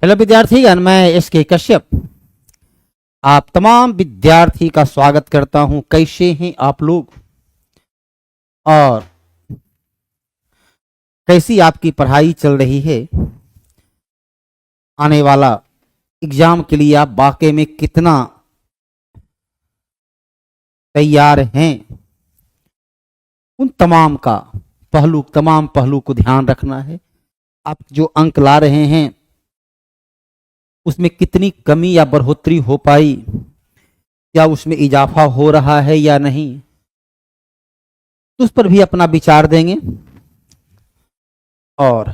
Hello विद्यार्थीगण, मैं S के कश्यप आप तमाम विद्यार्थी का स्वागत करता हूं। कैसे हैं आप लोग और कैसी आपकी पढ़ाई चल रही है? आने वाला एग्जाम के लिए आप वाकई में कितना तैयार हैं? उन तमाम पहलू को ध्यान रखना है। आप जो अंक ला रहे हैं उसमें कितनी कमी या बढ़ोतरी हो पाई, या उसमें इजाफा हो रहा है या नहीं, तो उस पर भी अपना विचार देंगे। और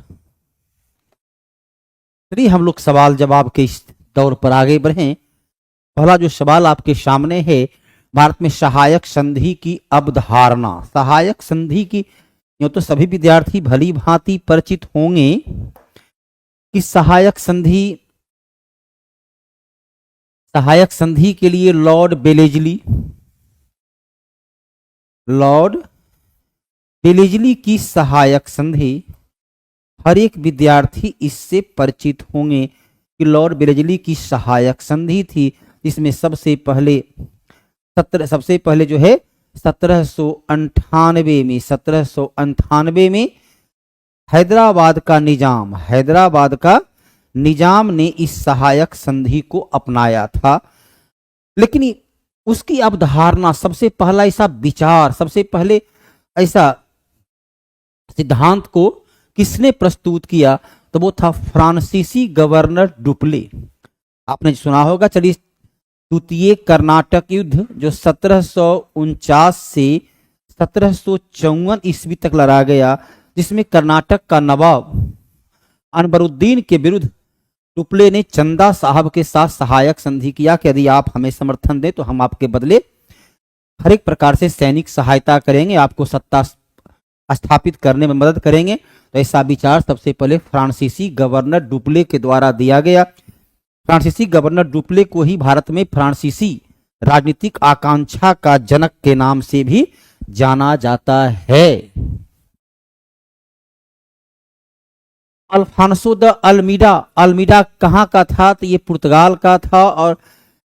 चलिए हम लोग सवाल जवाब के इस दौर पर आगे बढ़ें। पहला जो सवाल आपके सामने है, भारत में सहायक संधि की अवधारणा। सहायक संधि की यूं तो सभी विद्यार्थी भली भांति परिचित होंगे कि सहायक संधि के लिए लॉर्ड बेलेजली की सहायक संधि, हर एक विद्यार्थी इससे परिचित होंगे कि लॉर्ड बेलेजली की सहायक संधि थी। इसमें सबसे पहले जो है 1798 में हैदराबाद का निजाम ने इस सहायक संधि को अपनाया था। लेकिन उसकी अवधारणा, सबसे पहला ऐसा विचार, सबसे पहले ऐसा सिद्धांत को किसने प्रस्तुत किया? तो वो था फ्रांसीसी गवर्नर डुप्ले। आपने सुना होगा। चलिए, द्वितीय कर्नाटक युद्ध जो 1749 से 1754 ईस्वी तक लड़ा गया, जिसमें कर्नाटक का नवाब अनवरुद्दीन के विरुद्ध डुप्ले ने चंदा साहब के साथ सहायक संधि किया कि यदि आप हमें समर्थन दें तो हम आपके बदले हर एक प्रकार से सैनिक सहायता करेंगे, आपको सत्ता स्थापित करने में मदद करेंगे। तो ऐसा विचार सबसे पहले फ्रांसीसी गवर्नर डुप्ले के द्वारा दिया गया। फ्रांसीसी गवर्नर डुप्ले को ही भारत में फ्रांसीसी राजनीतिक आकांक्षा का जनक के नाम से भी जाना जाता है। अल्फांसो द अल्मीडा कहाँ का था? तो ये पुर्तगाल का था। और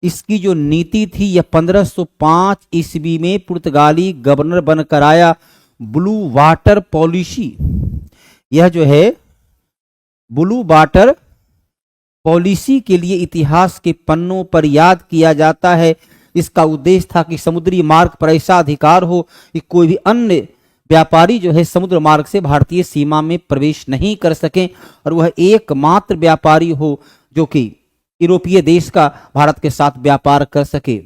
इसकी जो नीति थी, यह 1505 ईस्वी में पुर्तगाली गवर्नर बनकर आया। ब्लू वाटर पॉलिसी, यह जो है ब्लू वाटर पॉलिसी के लिए इतिहास के पन्नों पर याद किया जाता है। इसका उद्देश्य था कि समुद्री मार्ग पर ऐसा अधिकार हो कि कोई भी अन्य व्यापारी जो है समुद्र मार्ग से भारतीय सीमा में प्रवेश नहीं कर सके, और वह एकमात्र व्यापारी हो जो कि यूरोपीय देश का भारत के साथ व्यापार कर सके।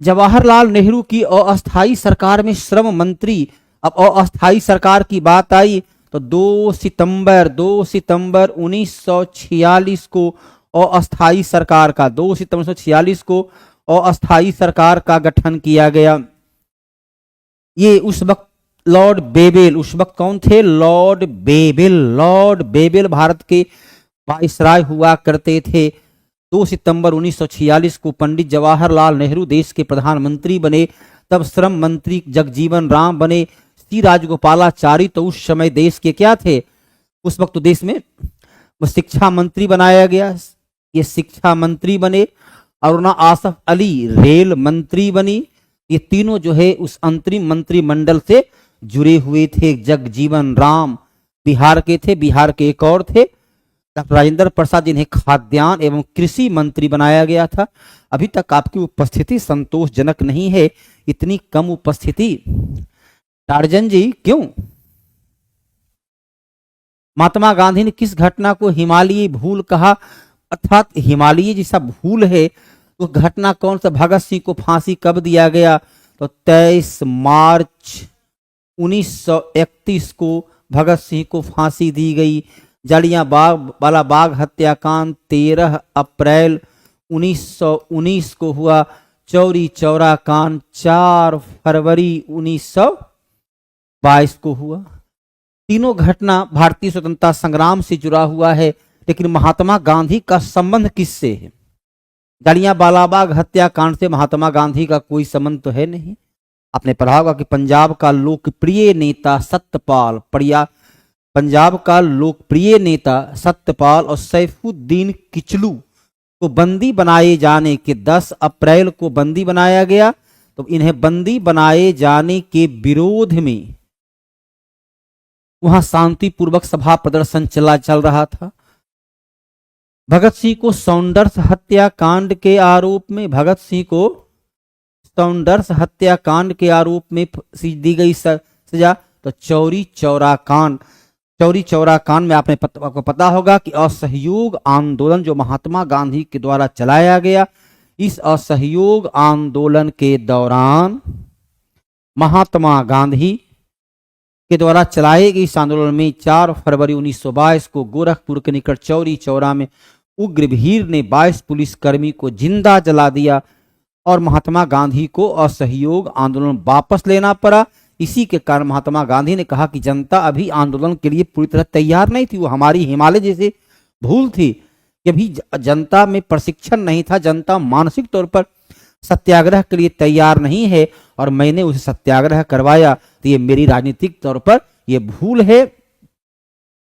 जवाहरलाल नेहरू की अस्थायी सरकार में श्रम मंत्री। अब अस्थायी सरकार की बात आई तो 2 सितंबर 1946 को अस्थायी सरकार का 2 सितंबर 1946 को अस्थायी सरकार का गठन किया गया। ये उस वक्त लॉर्ड बेबेल, उस वक्त कौन थे? लॉर्ड बेबेल भारत के वाइसराय हुआ करते थे। 2 सितंबर 1946 को पंडित जवाहरलाल नेहरू देश के प्रधानमंत्री बने। तब श्रम मंत्री जगजीवन राम बने। सी राजगोपालाचारी तो उस समय देश के क्या थे? उस वक्त तो देश में वो शिक्षा मंत्री बनाया गया, ये शिक्षा मंत्री बने। अरुणा आसफ अली रेल मंत्री बनी। ये तीनों जो है उस अंतरिम मंत्रिमंडल से जुड़े हुए थे। जगजीवन राम बिहार के थे, बिहार के एक और थे डॉक्टर राजेंद्र प्रसाद, जिन्हें खाद्यान्न एवं कृषि मंत्री बनाया गया था। अभी तक आपकी उपस्थिति संतोषजनक नहीं है, इतनी कम उपस्थिति। टार्जन जी, क्यों? महात्मा गांधी ने किस घटना को हिमालयी भूल कहा? अर्थात हिमालयी जैसा भूल है वो घटना कौन सा? भगत सिंह को फांसी कब दिया गया? तो 23 मार्च 1931 को भगत सिंह को फांसी दी गई। जलियांवाला बाग हत्याकांड 13 अप्रैल 1919 को हुआ। चौरी चौरा कांड 4 फरवरी 1922 को हुआ। तीनों घटना भारतीय स्वतंत्रता संग्राम से जुड़ा हुआ है। लेकिन महात्मा गांधी का संबंध किससे है? जलियांवाला बाग हत्याकांड से महात्मा गांधी का कोई संबंध तो है नहीं। आपने पढ़ा होगा कि पंजाब का लोकप्रिय नेता सत्यपाल पंजाब का लोकप्रिय नेता सत्यपाल और सैफुद्दीन किचलू को बंदी बनाए जाने के 10 अप्रैल को बंदी बनाया गया। तो इन्हें बंदी बनाए जाने के विरोध में वहां शांतिपूर्वक सभा प्रदर्शन चल रहा था। भगत सिंह को सौंदर्स हत्याकांड के आरोप में दी गई सजा। तो चौरी चौरा कांड में आपको पता होगा कि असहयोग आंदोलन जो महात्मा गांधी के द्वारा चलाया गया, इस असहयोग आंदोलन के दौरान महात्मा गांधी के द्वारा चलाए गए इस आंदोलन में 4 फरवरी 1922 को गोरखपुर के निकट चौरी चौरा में उग्र भीड़ ने 22 पुलिसकर्मी को जिंदा जला दिया और महात्मा गांधी को असहयोग आंदोलन वापस लेना पड़ा। इसी के कारण महात्मा गांधी ने कहा कि जनता अभी आंदोलन के लिए पूरी तरह तैयार नहीं थी। वो हमारी हिमालय जैसे भूल थी कि अभी जनता में प्रशिक्षण नहीं था, जनता मानसिक तौर पर सत्याग्रह के लिए तैयार नहीं है और मैंने उसे सत्याग्रह करवाया, तो ये मेरी राजनीतिक तौर पर ये भूल है।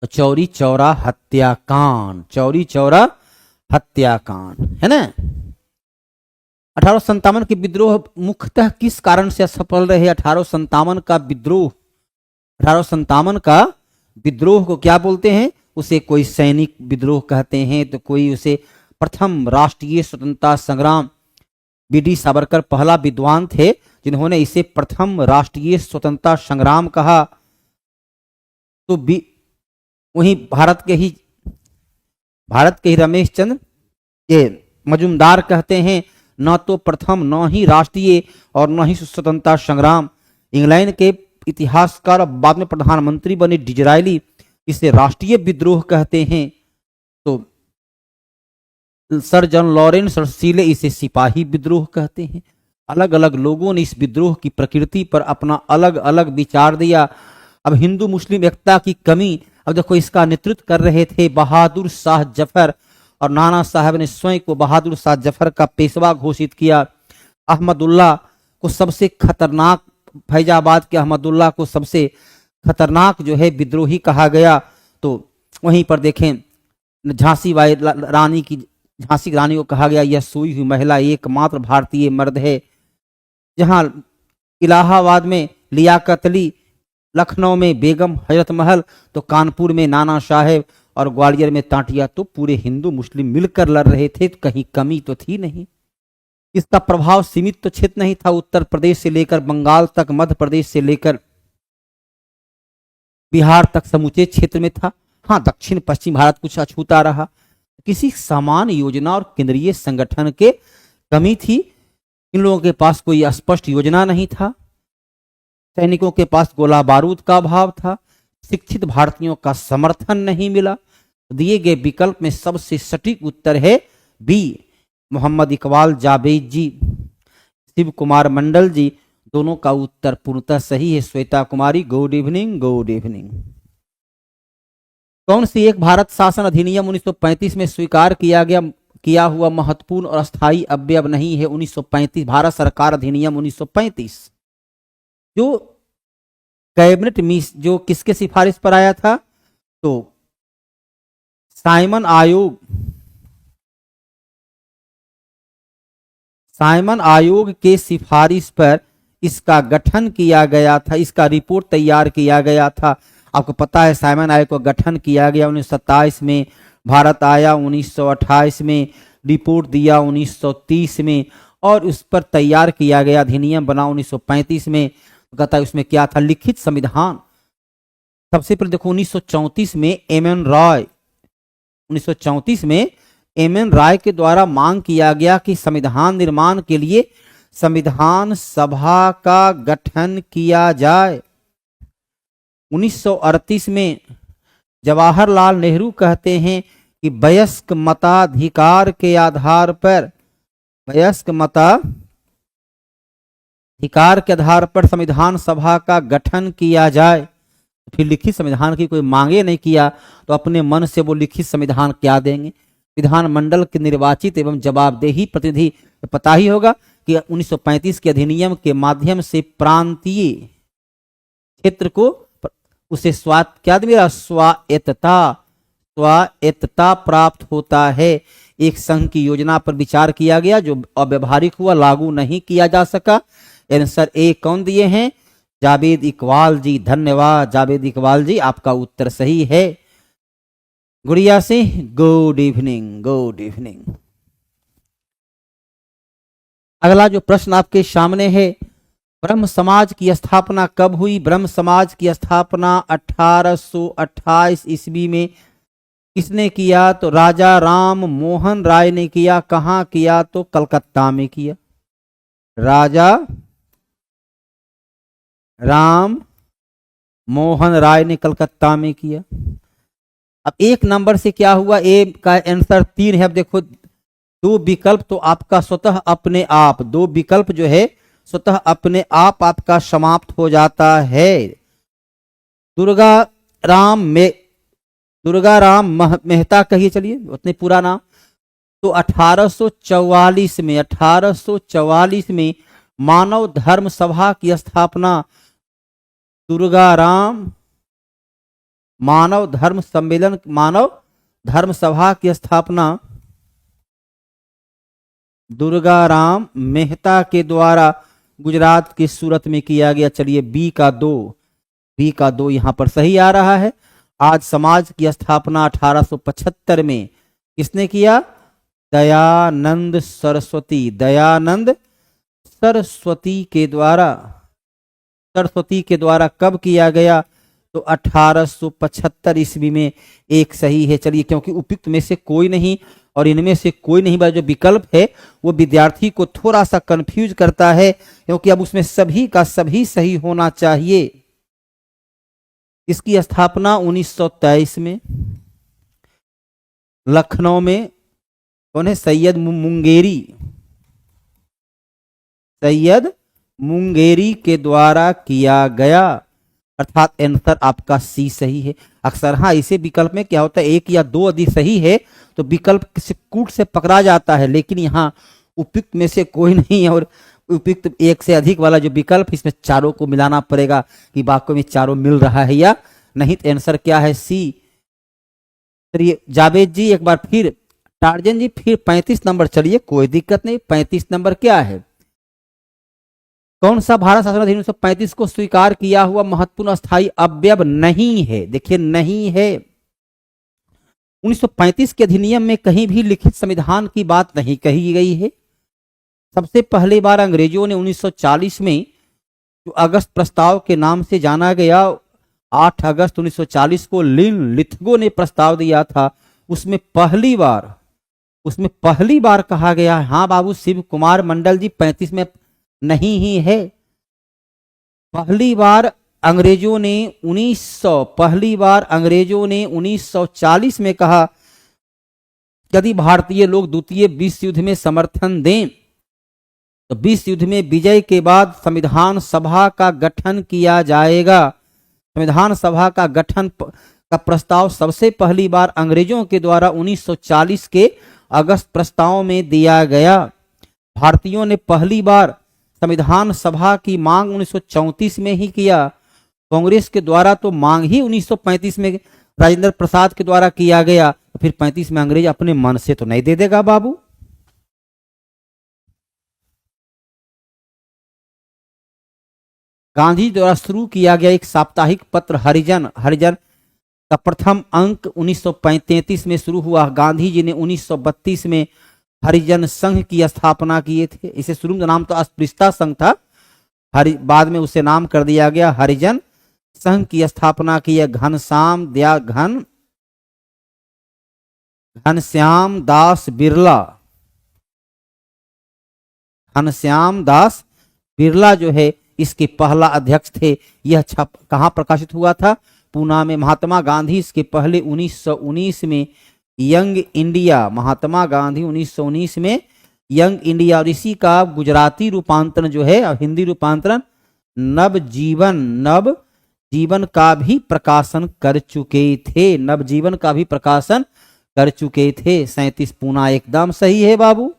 चौरी चौरा हत्याकांड है ना। 1857 के विद्रोह मुख्यतः किस कारण से असफल रहे? 1857 का विद्रोह को क्या बोलते हैं? उसे कोई सैनिक विद्रोह कहते हैं, तो कोई उसे प्रथम राष्ट्रीय स्वतंत्रता संग्राम। बीडी सावरकर पहला विद्वान थे जिन्होंने इसे प्रथम राष्ट्रीय स्वतंत्रता संग्राम कहा। तो वहीं भारत के ही रमेश चंद्र ये मजुमदार कहते हैं न तो प्रथम, न ही राष्ट्रीय और न ही स्वतंत्रता संग्राम। इंग्लैंड के इतिहासकार और बाद में प्रधानमंत्री बने डिजरायली इसे राष्ट्रीय विद्रोह कहते हैं। तो सर जॉन लॉरेंस और सीले इसे सिपाही विद्रोह कहते हैं। अलग अलग लोगों ने इस विद्रोह की प्रकृति पर अपना अलग अलग विचार दिया। अब हिंदू मुस्लिम एकता की कमी, अब देखो इसका नेतृत्व कर रहे थे बहादुर शाह जफर और नाना साहब ने स्वयं को बहादुर शाह जफर का पेशवा घोषित किया। अहमदुल्ला को सबसे खतरनाक, फैजाबाद के अहमदुल्ला को सबसे खतरनाक जो है विद्रोही कहा गया। तो वहीं पर देखें झांसी रानी को कहा गया यह सोई हुई महिला एकमात्र भारतीय मर्द है। जहां इलाहाबाद में लियाकत अली, लखनऊ में बेगम हजरत महल, तो कानपुर में नाना साहेब और ग्वालियर में तांटिया। तो पूरे हिंदू मुस्लिम मिलकर लड़ रहे थे, तो कहीं कमी तो थी नहीं। इसका प्रभाव सीमित तो क्षेत्र नहीं था, उत्तर प्रदेश से लेकर बंगाल तक, मध्य प्रदेश से लेकर बिहार तक समूचे क्षेत्र में था। हाँ, दक्षिण पश्चिम भारत कुछ अछूता रहा। किसी समान योजना और केंद्रीय संगठन के कमी थी। इन लोगों के पास कोई स्पष्ट योजना नहीं था। सैनिकों के पास गोला बारूद का अभाव था। शिक्षित भारतीयों का समर्थन नहीं मिला। दिए गए विकल्प में सबसे सटीक उत्तर है बी, मोहम्मद इकबाल जावेद जी, शिव कुमार मंडल जी। दोनों का उत्तर पूर्णतः सही है। श्वेता कुमारी, गुड इवनिंग। कौन सी एक भारत शासन अधिनियम 1935 में स्वीकार किया हुआ महत्वपूर्ण और अस्थायी अवयव नहीं है? 1935 भारत सरकार अधिनियम 1935 जो कैबिनेट मिस जो किसके सिफारिश पर आया था? तो साइमन आयोग के सिफारिश पर इसका गठन किया गया था। इसका रिपोर्ट तैयार किया गया था। आपको पता है साइमन आयोग को गठन किया गया 1927 में, भारत आया 1928 में, रिपोर्ट दिया 1930 में और उस पर तैयार किया गया अधिनियम बना 1935 में। कहता है उसमें क्या था? लिखित संविधान। सबसे पहले देखो 1934 में एम एन राय के द्वारा मांग किया गया कि संविधान निर्माण के लिए संविधान सभा का गठन किया जाए। 1938 में जवाहरलाल नेहरू कहते हैं कि वयस्क मताधिकार के आधार पर संविधान सभा का गठन किया जाए। फिर लिखित संविधान की कोई मांगे नहीं किया तो अपने मन से वो लिखित संविधान क्या देंगे? विधानमंडल के निर्वाचित एवं जवाबदेही प्रतिनिधि, पता ही होगा कि 1935 के अधिनियम के माध्यम से प्रांतीय क्षेत्र को उसे क्या मिला? स्वायत्तता। स्वायत्तता प्राप्त होता है। एक संघ की योजना पर विचार किया गया जो अव्यवहारिक हुआ, लागू नहीं किया जा सका। आंसर ए कौन दिए हैं? जावेद इकबाल जी। धन्यवाद जावेद इकबाल जी, आपका उत्तर सही है। गुड़िया Singh, good evening, good evening. अगला जो प्रश्न आपके सामने है, ब्रह्म समाज की स्थापना कब हुई? ब्रह्म समाज की स्थापना 1828 ईस्वी में किसने किया? तो राजा राम मोहन राय ने किया। कहां किया? तो कलकत्ता में किया। राजा राम मोहन राय ने कलकत्ता में किया। अब एक नंबर से क्या हुआ? ए का आंसर 3 है। अब देखो, दो विकल्प तो आपका स्वतः अपने आप, दो विकल्प जो है स्वतः अपने आप आपका समाप्त हो जाता है। दुर्गा राम मेहता कहिए, चलिए उतने पूरा नाम। तो 1844 में मानव धर्म सभा की स्थापना दुर्गा राम मानव धर्म सभा की स्थापना दुर्गा राम मेहता के द्वारा गुजरात के सूरत में किया गया। चलिए बी का 2 यहां पर सही आ रहा है। आज समाज की स्थापना 1875 में किसने किया? दयानंद सरस्वती के द्वारा कब किया गया? तो 1875 ईस्वी में। एक सही है। चलिए, क्योंकि उपयुक्त में से कोई नहीं और इनमें से कोई नहीं, जो विकल्प है वो विद्यार्थी को थोड़ा सा कंफ्यूज करता है, क्योंकि अब उसमें सभी का सभी सही होना चाहिए। इसकी स्थापना 1923 में लखनऊ में कौन है? सैयद मुंगेरी के द्वारा किया गया। अर्थात आंसर आपका सी सही है। अक्सर हाँ, इसे विकल्प में क्या होता है, एक या दो यदि सही है तो विकल्प से कूट से पकड़ा जाता है, लेकिन यहाँ उपयुक्त में से कोई नहीं है और उपयुक्त एक से अधिक वाला जो विकल्प, इसमें चारों को मिलाना पड़ेगा कि वाकई में चारों मिल रहा है या नहीं। तो आंसर क्या है? सी। चलिए जावेद जी एक बार फिर, टार्जन जी फिर 35 नंबर। चलिए कोई दिक्कत नहीं। 35 नंबर क्या है? कौन सा भारत शासन अधिनियम 1935 को स्वीकार किया हुआ महत्वपूर्ण अस्थायी अवयव नहीं है? देखिए नहीं है। 1935 के अधिनियम में कहीं भी लिखित संविधान की बात नहीं कही गई है। सबसे पहली बार अंग्रेजों ने 1940 में, जो अगस्त प्रस्ताव के नाम से जाना गया, 8 अगस्त 1940 को लिथगो ने प्रस्ताव दिया था। उसमें पहली बार कहा गया। हाँ बाबू शिव कुमार मंडल जी, 35 में नहीं ही है। पहली बार अंग्रेजों ने 1940 में कहा, यदि भारतीय लोग द्वितीय विश्व युद्ध में समर्थन दें तो विश्व युद्ध में विजय के बाद संविधान सभा का गठन किया जाएगा। संविधान सभा का गठन का प्रस्ताव सबसे पहली बार अंग्रेजों के द्वारा 1940 के अगस्त प्रस्ताव में दिया गया। भारतीयों ने पहली बार संविधान सभा की मांग 1934 में ही किया। कांग्रेस के द्वारा तो मांग ही 1935 में राजेंद्र प्रसाद के द्वारा किया गया। तो फिर 35 में अंग्रेज अपने मन से तो नहीं दे देगा बाबू। गांधी द्वारा शुरू किया गया एक साप्ताहिक पत्र हरिजन का प्रथम अंक 1933 में शुरू हुआ। गांधी जी ने 1932 में हरिजन संघ की स्थापना किए थे। इसे शुरू में नाम तो अस्पृश्यता संघ था, बाद में उसे नाम कर दिया गया हरिजन संघ की स्थापना की है। घनश्याम दास बिरला जो है इसके पहला अध्यक्ष थे। यह कहां प्रकाशित हुआ था? पूना में। महात्मा गांधी इसके पहले 1919 में यंग इंडिया, महात्मा गांधी 1919 में यंग इंडिया, और इसी का गुजराती रूपांतरण जो है और हिंदी रूपांतरण नवजीवन का भी प्रकाशन कर चुके थे। 37 पूना एकदम सही है बाबू।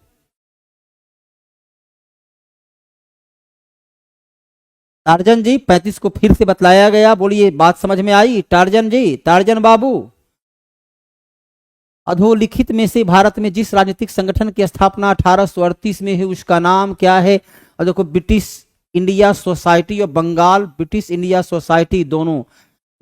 टार्जन जी 35 को फिर से बतलाया गया, बोलिए बात समझ में आई? टार्जन जी, टार्जन बाबू, अधोलिखित में से भारत में जिस राजनीतिक संगठन की स्थापना 1838 में हुई उसका नाम क्या है? और देखो, ब्रिटिश इंडिया सोसाइटी और बंगाल ब्रिटिश इंडिया सोसाइटी दोनों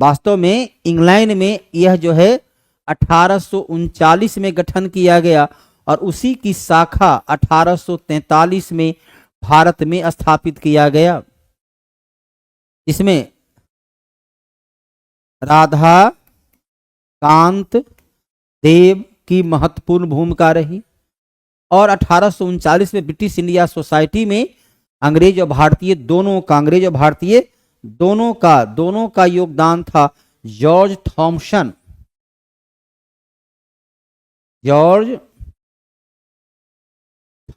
वास्तव में इंग्लैंड में यह जो है 1839 में गठन किया गया और उसी की शाखा 1843 में भारत में स्थापित किया गया। इसमें राधा कांत देव की महत्वपूर्ण भूमिका रही और 1839 में ब्रिटिश इंडिया सोसाइटी में अंग्रेज और भारतीय दोनों का योगदान था। जॉर्ज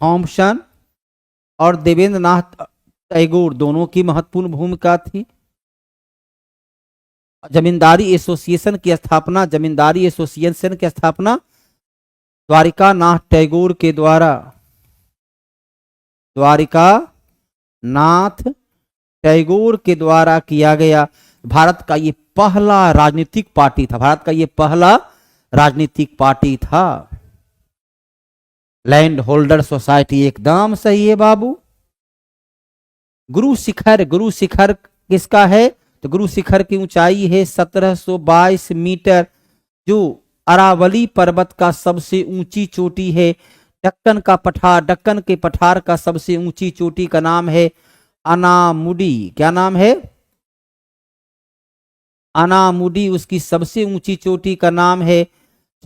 थॉम्पसन और देवेंद्र नाथ टैगोर दोनों की महत्वपूर्ण भूमिका थी। जमींदारी एसोसिएशन की स्थापना द्वारिका नाथ टैगोर के द्वारा किया गया। भारत का ये पहला राजनीतिक पार्टी था। लैंड होल्डर सोसाइटी एकदम सही है बाबू। गुरु शिखर किसका है? तो गुरु शिखर की ऊंचाई है 1722 मीटर, जो अरावली पर्वत का सबसे ऊंची चोटी है। दक्कन के पठार का सबसे ऊंची चोटी का नाम है अनामुडी। क्या नाम है? अनामुडी। उसकी सबसे ऊंची चोटी का नाम है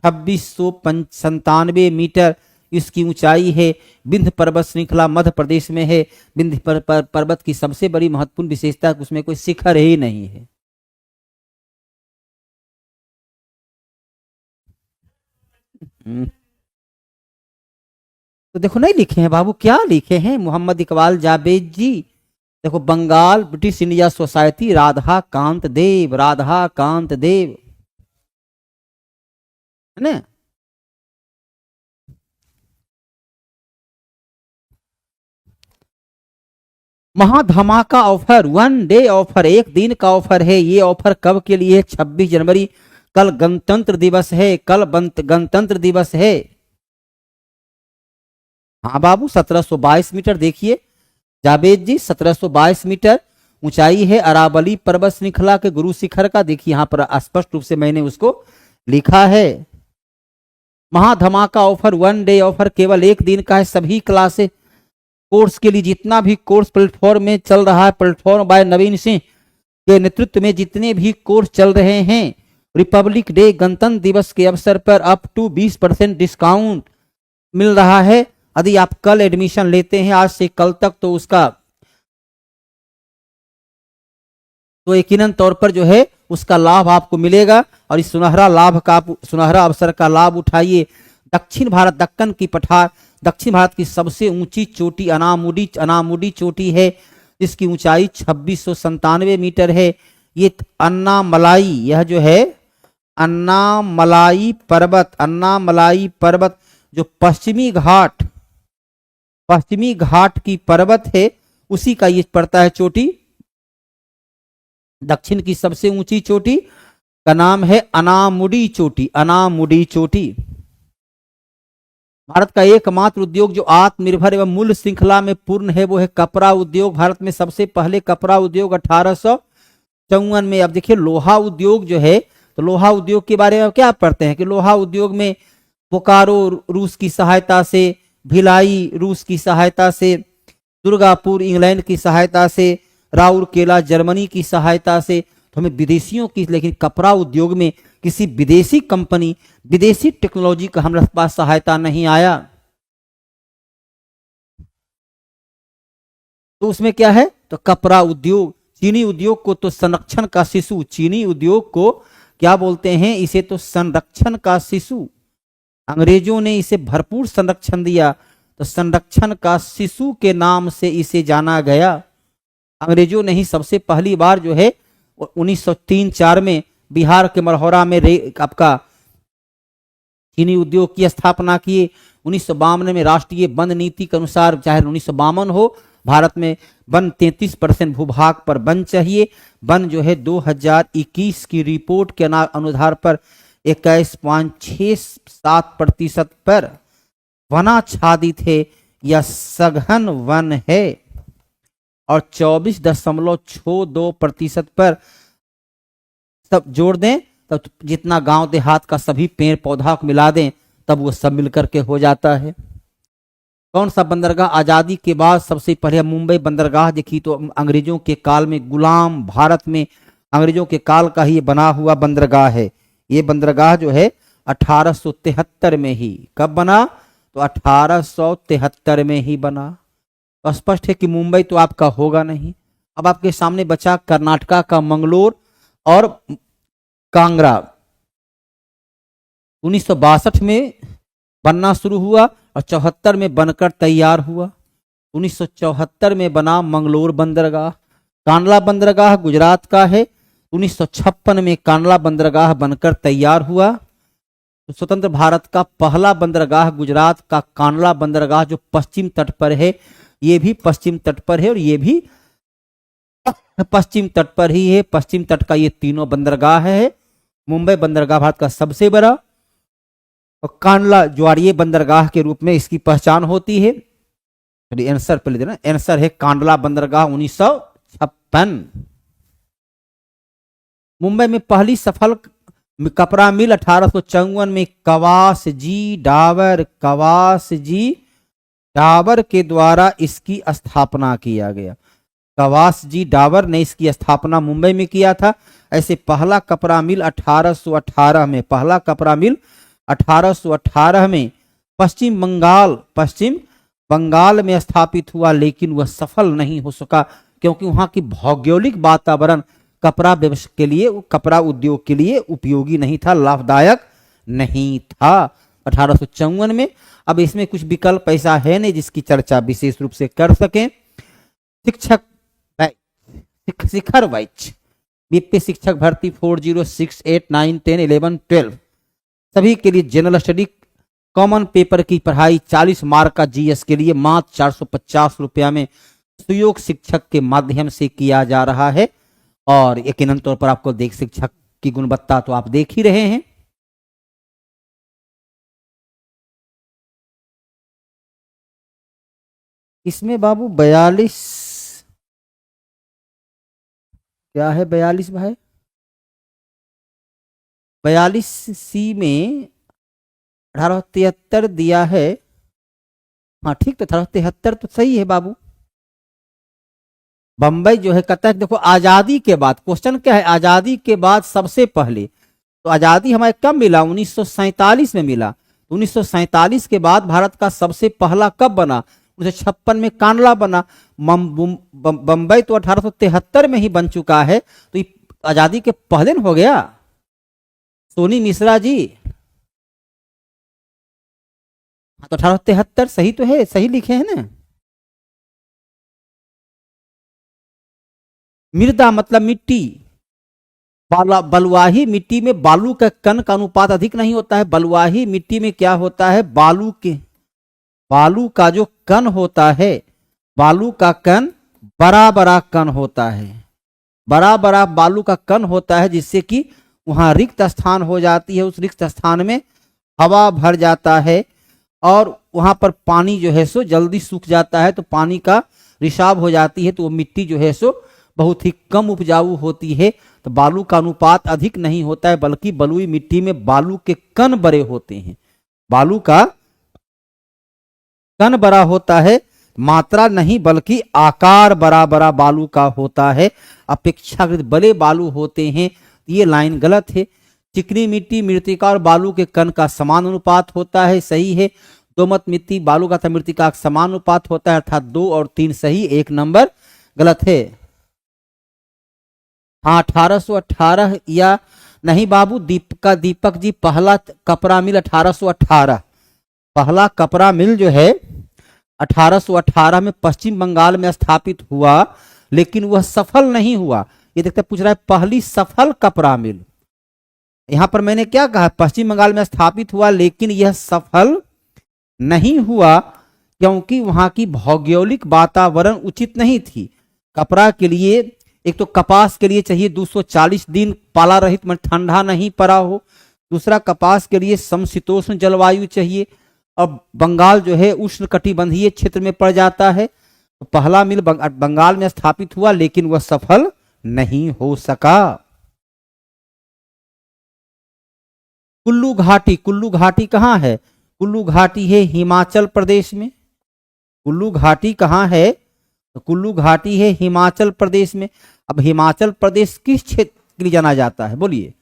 2697 मीटर, इसकी ऊंचाई है। विंध्य पर्वत श्रृंखला मध्य प्रदेश में है। विंध्य पर्वत की सबसे बड़ी महत्वपूर्ण विशेषता उसमें कोई शिखर ही नहीं है। तो देखो नहीं लिखे हैं बाबू, क्या लिखे हैं मोहम्मद इकबाल जावेद जी। देखो, Bengal British India Society Radha Kant Dev है ना। महाधमाका ऑफर, 1 डे ऑफर, एक दिन का ऑफर है। ये ऑफर कब के लिए? 26 जनवरी, कल गणतंत्र दिवस है। हाँ बाबू, 1722 मीटर। देखिए जावेद जी, 1722 मीटर ऊंचाई है अरावली पर्वत श्रृंखला के गुरु शिखर का। देखिए यहां पर स्पष्ट रूप से मैंने उसको लिखा है। महाधमाका ऑफर, 1 डे ऑफर, केवल एक दिन का है। सभी क्लासे कोर्स के लिए जितना भी कोर्स प्लेटफॉर्म में चल रहा है, प्लेटफॉर्म बाय नवीन सिंह के नेतृत्व में जितने भी कोर्स चल रहे हैं, रिपब्लिक डे गणतंत्र दिवस के अवसर पर अप टू 20% डिस्काउंट मिल रहा है। यदि आप कल एडमिशन लेते हैं, आज से कल तक, तो उसका तो यकीनन तौर पर जो है उसका लाभ आपको मिलेगा और इस सुनहरा अवसर का लाभ उठाइए। दक्षिण भारत की सबसे ऊंची चोटी अनामुडी चोटी है, जिसकी ऊंचाई 2697 मीटर है। ये यह जो है अन्नामलाई पर्वत जो पश्चिमी घाट की पर्वत है, उसी का ये पड़ता है चोटी। दक्षिण की सबसे ऊंची चोटी का नाम है अनामुडी चोटी। भारत का एकमात्र उद्योग जो आत्मनिर्भर एवं मूल्य श्रृंखला में पूर्ण है, वो है कपड़ा उद्योग। भारत में सबसे पहले कपड़ा उद्योग 1854 में। अब देखिए लोहा उद्योग जो है, तो लोहा उद्योग के बारे में क्या पढ़ते हैं कि लोहा उद्योग में बोकारो रूस की सहायता से, भिलाई रूस की सहायता से, दुर्गापुर इंग्लैंड की सहायता से, राउरकेला जर्मनी की सहायता से, तो हमें विदेशियों की, लेकिन कपड़ा उद्योग में किसी विदेशी कंपनी, विदेशी टेक्नोलॉजी का हमारे पास सहायता नहीं आया। तो उसमें क्या है? तो कपड़ा उद्योग। चीनी उद्योग को तो संरक्षण का शिशु, चीनी उद्योग को क्या बोलते हैं? इसे तो संरक्षण का शिशु। अंग्रेजों ने इसे भरपूर संरक्षण दिया, तो संरक्षण का शिशु के नाम से इसे जाना गया। अंग्रेजों ने ही सबसे पहली बार जो है 1903-4 में बिहार के मलहौरा में आपका चीनी उद्योग की स्थापना किए। 1952 में राष्ट्रीय बंद नीति के अनुसार, चाहे 1952 हो भारत में वन 33% भूभाग पर वन चाहिए। वन जो है 2021 की रिपोर्ट के अनुसार पर 21.67% पर वनाच्छादित है या सघन वन है और 24.62% पर सब जोड़ दें तब जितना गांव देहात का सभी पेड़ पौधा को मिला दें तब वो सब मिलकर के हो जाता है। कौन सा बंदरगाह आज़ादी के बाद सबसे पहले मुंबई बंदरगाह देखी तो अंग्रेजों के काल में गुलाम भारत में अंग्रेजों के काल का ही बना हुआ बंदरगाह है। ये बंदरगाह जो है 1873 में ही कब बना तो 1873 में ही बना। तो स्पष्ट है कि मुंबई तो आपका होगा नहीं। अब आपके सामने बचा कर्नाटका का मंगलोर और कांगड़ा। 1962 में बनना शुरू हुआ और 74 में बनकर तैयार हुआ। 1974 में बना मंगलोर बंदरगाह। कांडला बंदरगाह गुजरात का है। 1956 में कांडला बंदरगाह बनकर तैयार हुआ। तो स्वतंत्र भारत का पहला बंदरगाह गुजरात का कांडला बंदरगाह जो पश्चिम तट पर है, ये भी पश्चिम तट पर है और ये भी पश्चिम तट पर ही है। पश्चिम तट का ये तीनों बंदरगाह है। मुंबई बंदरगाह भारत का सबसे बड़ा और कांडला ज्वारीय बंदरगाह के रूप में इसकी पहचान होती है। आंसर पे ले देना, आंसर है कांडला बंदरगाह 1956। मुंबई में पहली सफल कपड़ा मिल 1854 में कवासजी डाबर के द्वारा इसकी स्थापना किया गया। कवासजी डाबर ने इसकी स्थापना मुंबई में किया था। ऐसे पहला कपड़ा मिल 1818 में पश्चिम बंगाल में स्थापित हुआ, लेकिन वह सफल नहीं हो सका क्योंकि वहां की भौगोलिक वातावरण कपड़ा व्यवसाय के लिए, कपड़ा उद्योग के लिए उपयोगी नहीं था, लाभदायक नहीं था 1854 में। अब इसमें कुछ विकल्प ऐसा है नहीं जिसकी चर्चा विशेष रूप से कर सकें। शिखर बैच बीपी शिक्षक भर्ती 4068 9 10 11 12 सभी के लिए जनरल स्टडी कॉमन पेपर की पढ़ाई 40 मार्क का जीएस के लिए मात्र 450 रुपया में सुयोग शिक्षक के माध्यम से किया जा रहा है। और यकीनन तौर पर आपको देख शिक्षक की गुणवत्ता तो आप देख ही रहे हैं। इसमें बाबू 42 क्या है 42 भाई 42 सी में 1873 दिया है। हाँ ठीक तो 1873 तो सही है बाबू। बंबई जो है कहता है देखो आजादी के बाद, क्वेश्चन क्या है आजादी के बाद सबसे पहले, तो आजादी हमें कब मिला 1947 में मिला। 1947 के बाद भारत का सबसे पहला कब बना 1956 में कांडला बना। बंबई तो 1873 में ही बन चुका है, तो आजादी के पहले दिन हो गया। सोनी मिश्रा जी तो 1873 सही तो है, सही लिखे हैं ना। मृदा मतलब मिट्टी, बलुआही मिट्टी में बालू का कण का अनुपात अधिक नहीं होता है। बलुआही मिट्टी में क्या होता है बालू का जो कण होता है, बालू का कण बड़ा बड़ा कण होता है, बड़ा बड़ा बालू का कण होता है, जिससे कि वहां रिक्त स्थान हो जाती है। उस रिक्त स्थान में हवा भर जाता है और वहां पर पानी जो है सो जल्दी सूख जाता है, तो पानी का रिसाव हो जाती है, तो वो मिट्टी जो है सो बहुत ही कम उपजाऊ होती है। तो बालू का अनुपात अधिक नहीं होता है, बल्कि बलुई मिट्टी में बालू के कण बड़े होते हैं। बालू का कण बड़ा होता है, मात्रा नहीं बल्कि आकार बड़ा बड़ा बालू का होता है, अपेक्षाकृत बड़े बालू होते हैं। ये लाइन गलत है। चिकनी मिट्टी मृतिका और बालू के कण का समान अनुपात होता है, सही है। दोमट मिट्टी बालू का मृतिका का समान अनुपात होता है, अर्थात 2 और 3 सही, 1 नंबर गलत है। हाँ 1818 या नहीं बाबू, दीपक जी पहला कपड़ा मिल 1818, पहला कपड़ा मिल जो है 1818 में पश्चिम बंगाल में स्थापित हुआ, लेकिन वह सफल नहीं हुआ। ये देखते पूछ रहा है पहली सफल कपड़ा मिल, यहां पर मैंने क्या कहा पश्चिम बंगाल में स्थापित हुआ, लेकिन यह सफल नहीं हुआ क्योंकि वहां की भौगोलिक वातावरण उचित नहीं थी। कपड़ा के लिए, एक तो कपास के लिए चाहिए 240 दिन पाला रहित में ठंडा नहीं पड़ा हो, दूसरा कपास के लिए समशीतोष्ण जलवायु चाहिए। अब बंगाल जो है उष्ण कटिबंधीय क्षेत्र में पड़ जाता है। तो पहला मिल बंगाल में स्थापित हुआ, लेकिन वह सफल नहीं हो सका। कुल्लू घाटी, कुल्लू घाटी कहाँ है? कुल्लू घाटी है हिमाचल प्रदेश में। कुल्लू घाटी कहाँ है? तो कुल्लू घाटी है हिमाचल प्रदेश में। अब हिमाचल प्रदेश किस क्षेत्र के लिए जाना जाता है बोलिए?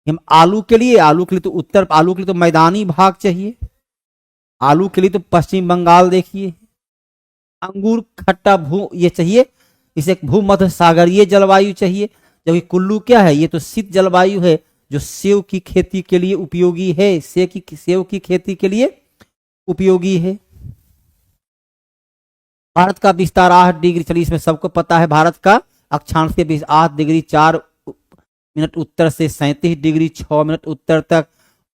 हम आलू के लिए, आलू के लिए तो उत्तर, आलू के लिए तो मैदानी भाग चाहिए, आलू के लिए तो पश्चिम बंगाल देखिए। अंगूर खट्टा भू ये चाहिए, इसे भूमध्य सागरीय जलवायु चाहिए। जबकि कुल्लू क्या है? ये तो शीत जलवायु है, जो सेव की खेती के लिए उपयोगी है, सेव की खेती के लिए उपयोगी है। भारत का विस्तार 8 डिग्री, चलिए इसमें सबको पता है। भारत का अक्षांश के 8 डिग्री 4 मिनट उत्तर से 37 डिग्री 6 मिनट उत्तर तक,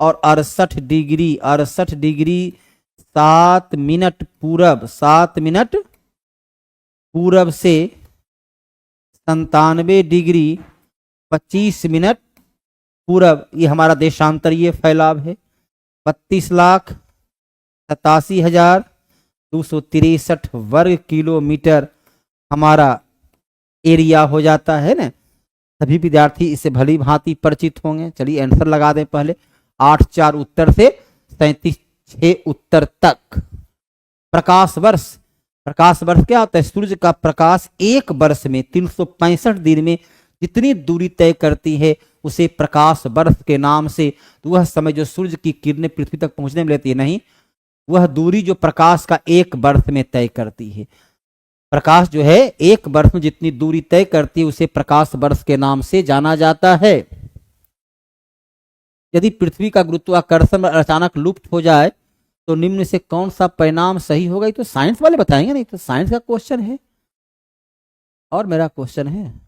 और 68 डिग्री 7 मिनट पूरब, 7 मिनट पूरब से 97 डिग्री 25 मिनट पूरब, ये हमारा देशांतरीय फैलाव है। 32,87,263 वर्ग किलोमीटर हमारा एरिया हो जाता है ना। सभी विद्यार्थी इससे भली भांति परिचित होंगे। चलिए आंसर लगा दें पहले। 8 4 उत्तर से 37 6 उत्तर तक। प्रकाश वर्ष, प्रकाश वर्ष क्या होता है? सूर्य का प्रकाश एक वर्ष में 365 दिन में जितनी दूरी तय करती है उसे प्रकाश वर्ष के नाम से, तो वह समय जो सूर्य की किरणें पृथ्वी तक पहुंचने में लेती है, नहीं, वह दूरी जो प्रकाश का एक वर्ष में तय करती है। प्रकाश जो है एक वर्ष में जितनी दूरी तय करती है उसे प्रकाश वर्ष के नाम से जाना जाता है। यदि पृथ्वी का गुरुत्वाकर्षण अचानक लुप्त हो जाए तो निम्न से कौन सा परिणाम सही होगा? ये तो साइंस वाले बताएंगे, नहीं तो साइंस का क्वेश्चन है और मेरा क्वेश्चन है।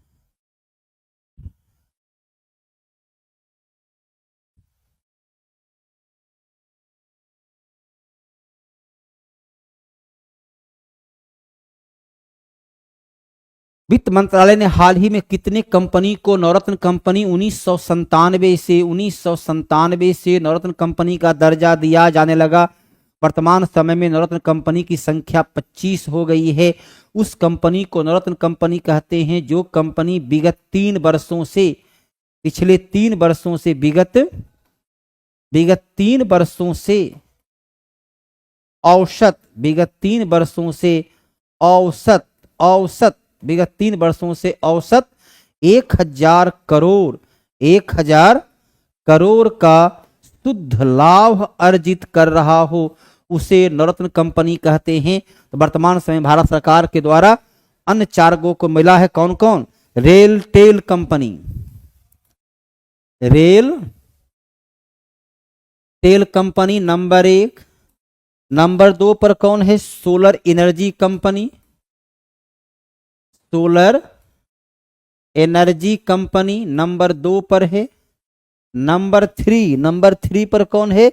वित्त मंत्रालय ने हाल ही में कितने कंपनी को नवरत्न कंपनी 1997 से नवरत्न कंपनी का दर्जा दिया जाने लगा? वर्तमान समय में नवरत्न कंपनी की संख्या 25 हो गई है। उस कंपनी को नवरत्न कंपनी कहते हैं जो कंपनी विगत 3 वर्षों से, पिछले 3 वर्षों से, विगत 3 वर्षों से औसत, विगत 3 वर्षों से औसत विगत 3 वर्षों से औसत 1000 करोड़ का शुद्ध लाभ अर्जित कर रहा हो, उसे नवरत्न कंपनी कहते हैं। तो वर्तमान समय भारत सरकार के द्वारा अन्य 4 को मिला है। कौन कौन? RailTel company, RailTel company number 1। Number 2 पर कौन है? Solar energy company, solar energy company number 2 पर है। नंबर 3 पर कौन है?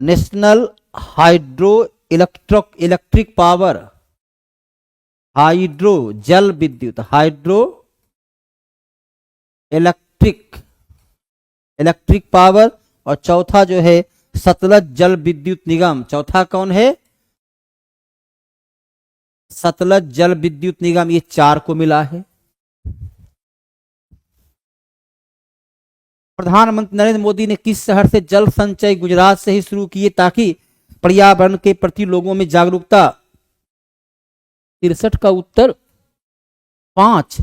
National hydro electric power, hydro जल विद्युत, हाइड्रो इलेक्ट्रिक पावर। और चौथा जो है सतलज जल विद्युत निगम। चौथा कौन है? सतलज जल विद्युत निगम। ये 4 को मिला है। प्रधानमंत्री नरेंद्र मोदी ने किस शहर से जल संचय? गुजरात से ही शुरू किए ताकि पर्यावरण के प्रति लोगों में जागरूकता। 63 का उत्तर 5।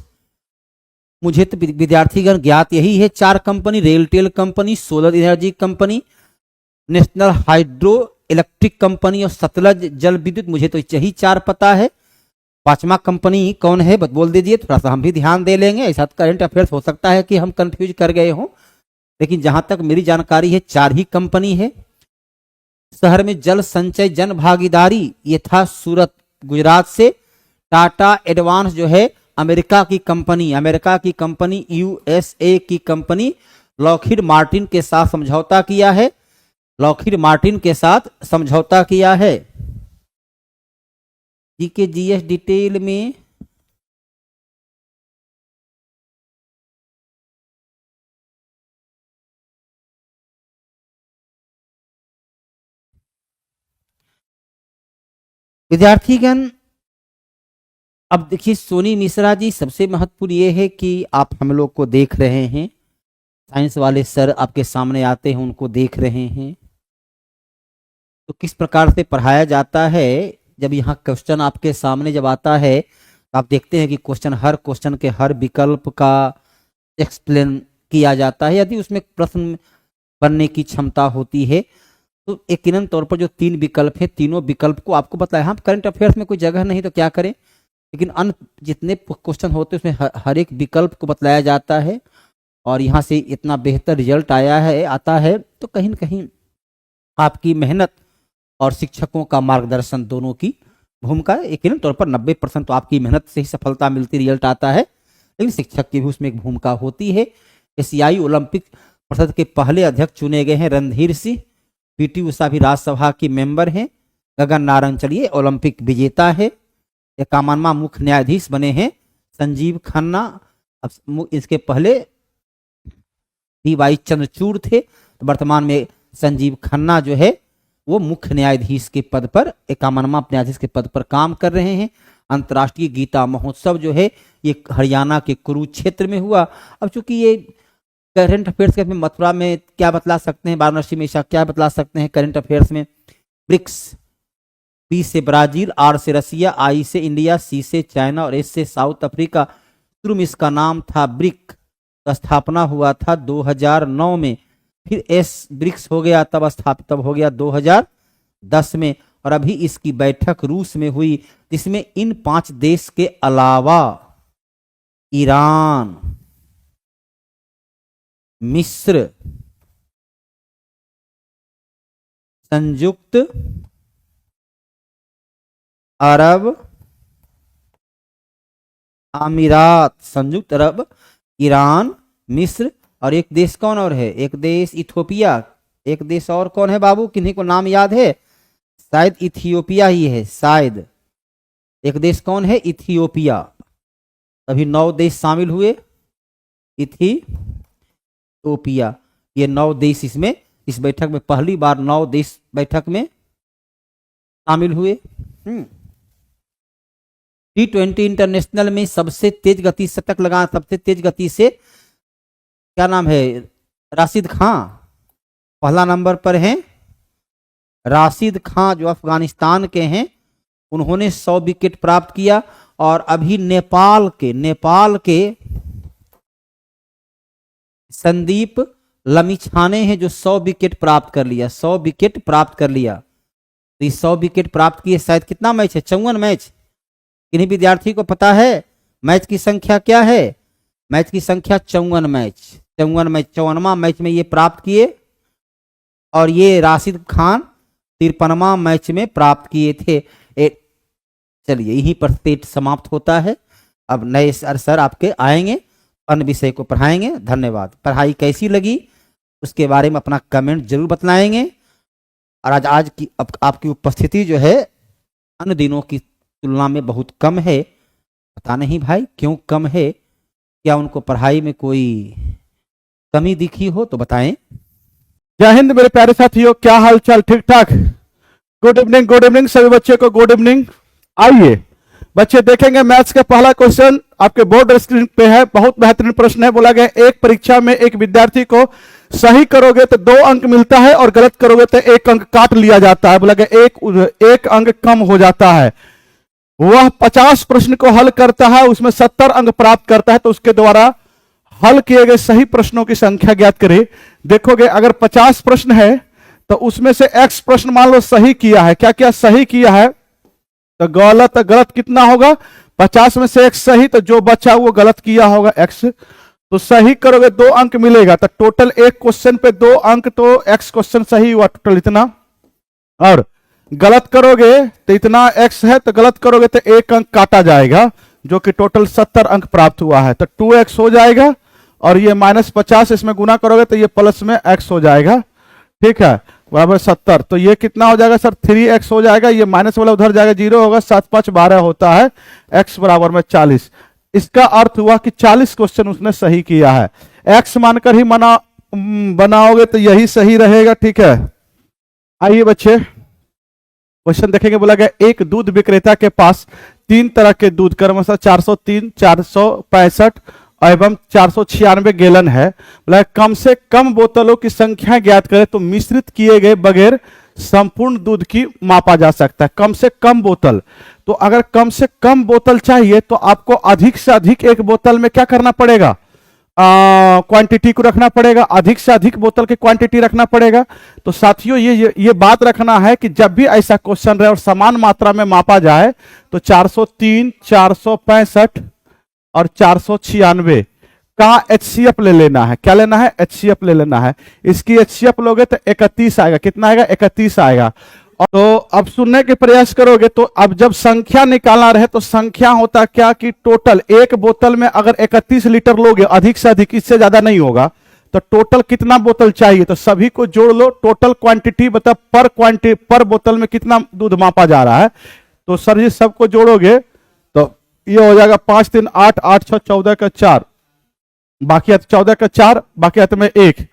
मुझे तो विद्यार्थीगण ज्ञात यही है 4 company, RailTel company, solar energy company, national hydro electric company और सतलज जल विद्युत। मुझे तो यही 4 पता है। 5वां कंपनी कौन है बोल दीजिए, थोड़ा सा हम भी ध्यान दे लेंगे। ऐसा करंट अफेयर्स हो सकता है कि हम कंफ्यूज कर गए हों, लेकिन जहां तक मेरी जानकारी है 4 ही कंपनी है। शहर में जल संचय जन भागीदारी, ये था सूरत गुजरात से। टाटा एडवांस जो है अमेरिका की कंपनी, यूएसए की कंपनी लॉकहीड मार्टिन के साथ समझौता किया है, लॉकहीड मार्टिन के साथ समझौता किया है। जीके जीएस डिटेल में विद्यार्थीगण, अब देखिए सोनी मिश्रा जी, सबसे महत्वपूर्ण ये है कि आप हम लोग को देख रहे हैं, साइंस वाले सर आपके सामने आते हैं, उनको देख रहे हैं, तो किस प्रकार से पढ़ाया जाता है। जब यहाँ क्वेश्चन आपके सामने जब आता है तो आप देखते हैं कि हर क्वेश्चन के हर विकल्प का एक्सप्लेन किया जाता है। यदि उसमें प्रश्न बनने की क्षमता होती है तो यकीनन तौर पर जो 3 विकल्प है, तीनों विकल्प को आपको बताया। हाँ, करंट अफेयर्स में कोई जगह नहीं तो क्या करें, लेकिन अन्य जितने क्वेश्चन होते हैं उसमें हर एक विकल्प को बतलाया जाता है और यहाँ से इतना बेहतर रिजल्ट आता है तो कहीं न कहीं आपकी मेहनत और शिक्षकों का मार्गदर्शन दोनों की भूमिका, यकीनन तौर पर 90% तो आपकी मेहनत से ही सफलता मिलती, रिजल्ट आता है, लेकिन शिक्षक की भी उसमें एक भूमिका होती है। एशियाई ओलंपिक परिषद के पहले अध्यक्ष चुने गए हैं रणधीर सिंह। पीटी उषा भी राज्यसभा की मेंबर हैं। गगन नारंग चलिए ओलंपिक विजेता है। 51वां मुख्य न्यायाधीश बने हैं संजीव खन्ना। अब इसके पहले DY चंद्रचूड़ थे, तो वर्तमान में संजीव खन्ना जो है वो मुख्य न्यायाधीश के पद पर, 51वां न्यायाधीश के पद पर काम कर रहे हैं। अंतर्राष्ट्रीय गीता महोत्सव जो है ये हरियाणा के कुरुक्षेत्र में हुआ। अब चूंकि ये करंट अफेयर्स के मथुरा में क्या बतला सकते हैं, वाराणसी में क्या बतला सकते हैं करंट अफेयर्स में, ब्रिक्स, B से ब्राजील, R से रसिया, I से इंडिया, C से चाइना और S से साउथ अफ्रीका। शुरू में इसका नाम था ब्रिक, स्थापना हुआ था 2009 में, फिर ब्रिक्स हो गया, तब स्थापित हो गया 2010 में, और अभी इसकी बैठक रूस में हुई, जिसमें इन 5 देश के अलावा ईरान, मिस्र, संयुक्त अरब अमीरात, संयुक्त अरब, ईरान, मिस्र और एक देश कौन और है, एक देश इथियोपिया, एक देश और कौन है बाबू, किन्हीं को नाम याद है, शायद इथियोपिया ही है शायद, एक देश कौन है, इथियोपिया। अभी 9 देश शामिल हुए, इथियोपिया, ये 9 देश इसमें, इस बैठक में पहली बार 9 देश बैठक में शामिल हुए। T20 इंटरनेशनल में सबसे तेज गति शतक लगा, सबसे तेज गति से क्या नाम है, राशिद खान पहला नंबर पर हैं। राशिद खान जो अफगानिस्तान के हैं, उन्होंने 100 विकेट प्राप्त किया। और अभी नेपाल के संदीप लमिछाने हैं जो 100 विकेट प्राप्त कर लिया, 100 विकेट प्राप्त कर लिया। तो 100 विकेट प्राप्त किए, शायद कितना मैच है, 54 मैच। किन्हीं विद्यार्थी को पता है मैच की संख्या क्या है, मैच की संख्या 54 मैच, 54वां मैच में ये प्राप्त किए। और ये राशिद खान 53वां मैच में प्राप्त किए थे। चलिए यहीं पर सेट समाप्त होता है। अब नए सर आपके आएंगे, अन्य विषय को पढ़ाएंगे। धन्यवाद। पढ़ाई कैसी लगी उसके बारे में अपना कमेंट जरूर बतलाएंगे। और आज की आपकी उपस्थिति जो है अन्य दिनों की तुलना में बहुत कम है। पता नहीं भाई क्यों कम है, क्या उनको पढ़ाई में कोई कमी दिखी हो तो बताएं। जय हिंद मेरे प्यारे साथियों, क्या हाल चाल, ठीक ठाक। गुड इवनिंग सभी बच्चे को गुड इवनिंग। आइए बच्चे देखेंगे मैथ्स का पहला क्वेश्चन आपके बोर्ड स्क्रीन पे है। बहुत बेहतरीन प्रश्न है। बोला गया एक परीक्षा में एक विद्यार्थी को सही करोगे तो 2 अंक मिलता है और गलत करोगे तो 1 अंक काट लिया जाता है। बोला गया एक अंक कम हो जाता है। वह 50 प्रश्न को हल करता है, उसमें 70 अंक प्राप्त करता है। तो उसके द्वारा हल किए गए सही प्रश्नों की संख्या ज्ञात करें। देखोगे अगर 50 प्रश्न है तो उसमें से x प्रश्न मान लो सही किया है, क्या क्या सही किया है, तो गलत कितना होगा, 50 में से x सही, तो जो बचा वो गलत किया होगा x। तो सही करोगे 2 अंक मिलेगा। तो टोटल एक क्वेश्चन पे 2 अंक, तो x क्वेश्चन सही हुआ टोटल इतना। और गलत करोगे तो इतना x है, तो गलत करोगे तो 1 अंक काटा जाएगा, जो कि टोटल 70 अंक प्राप्त हुआ है। तो 2x हो जाएगा और ये -50 इसमें गुना करोगे तो ये प्लस में x हो जाएगा। ठीक है, बराबर 70। तो ये कितना हो जाएगा सर, 3x हो जाएगा, ये माइनस वाला उधर जाएगा, 0 होगा, 7 5 12 होता है, x बराबर में 40। इसका अर्थ हुआ कि 40 क्वेश्चन उसने सही किया है। x मानकर ही बनाओगे तो यही सही रहेगा, ठीक है। आइए बच्चे क्वेश्चन देखेंगे। बोला गया एक दूध विक्रेता के पास 3 तरह के दूध क्रमशः 403, 465 एवं 496 गैलन है। बोला कम से कम बोतलों की संख्या ज्ञात करें तो मिश्रित किए गए बगैर संपूर्ण दूध की मापा जा सकता है। कम से कम बोतल, तो अगर कम से कम बोतल चाहिए तो आपको अधिक से अधिक एक बोतल में क्या करना पड़ेगा, क्वांटिटी को रखना पड़ेगा, अधिक से अधिक बोतल की क्वांटिटी रखना पड़ेगा। तो साथियों ये बात रखना है कि जब भी ऐसा क्वेश्चन रहे और समान मात्रा में मापा जाए तो 403, 465 और 496 का HCF ले लेना है। क्या लेना है, HCF ले लेना है। इसकी HCF लोगे तो 31 आएगा। कितना आएगा, 31 आएगा। तो अब सुनने के प्रयास करोगे तो अब जब संख्या निकालना रहे तो संख्या होता क्या कि टोटल एक बोतल में अगर 31 लीटर लोगे, अधिक से अधिक, इससे ज्यादा नहीं होगा, तो टोटल कितना बोतल चाहिए, तो सभी को जोड़ लो, टोटल क्वांटिटी बता पर बोतल में कितना दूध मापा जा रहा है। तो सर जी सबको जोड़ोगे तो ये हो जाएगा 5 3 8, 8 6 14 का 4, बाकी 14 का 4, बाकी हाथ में 1,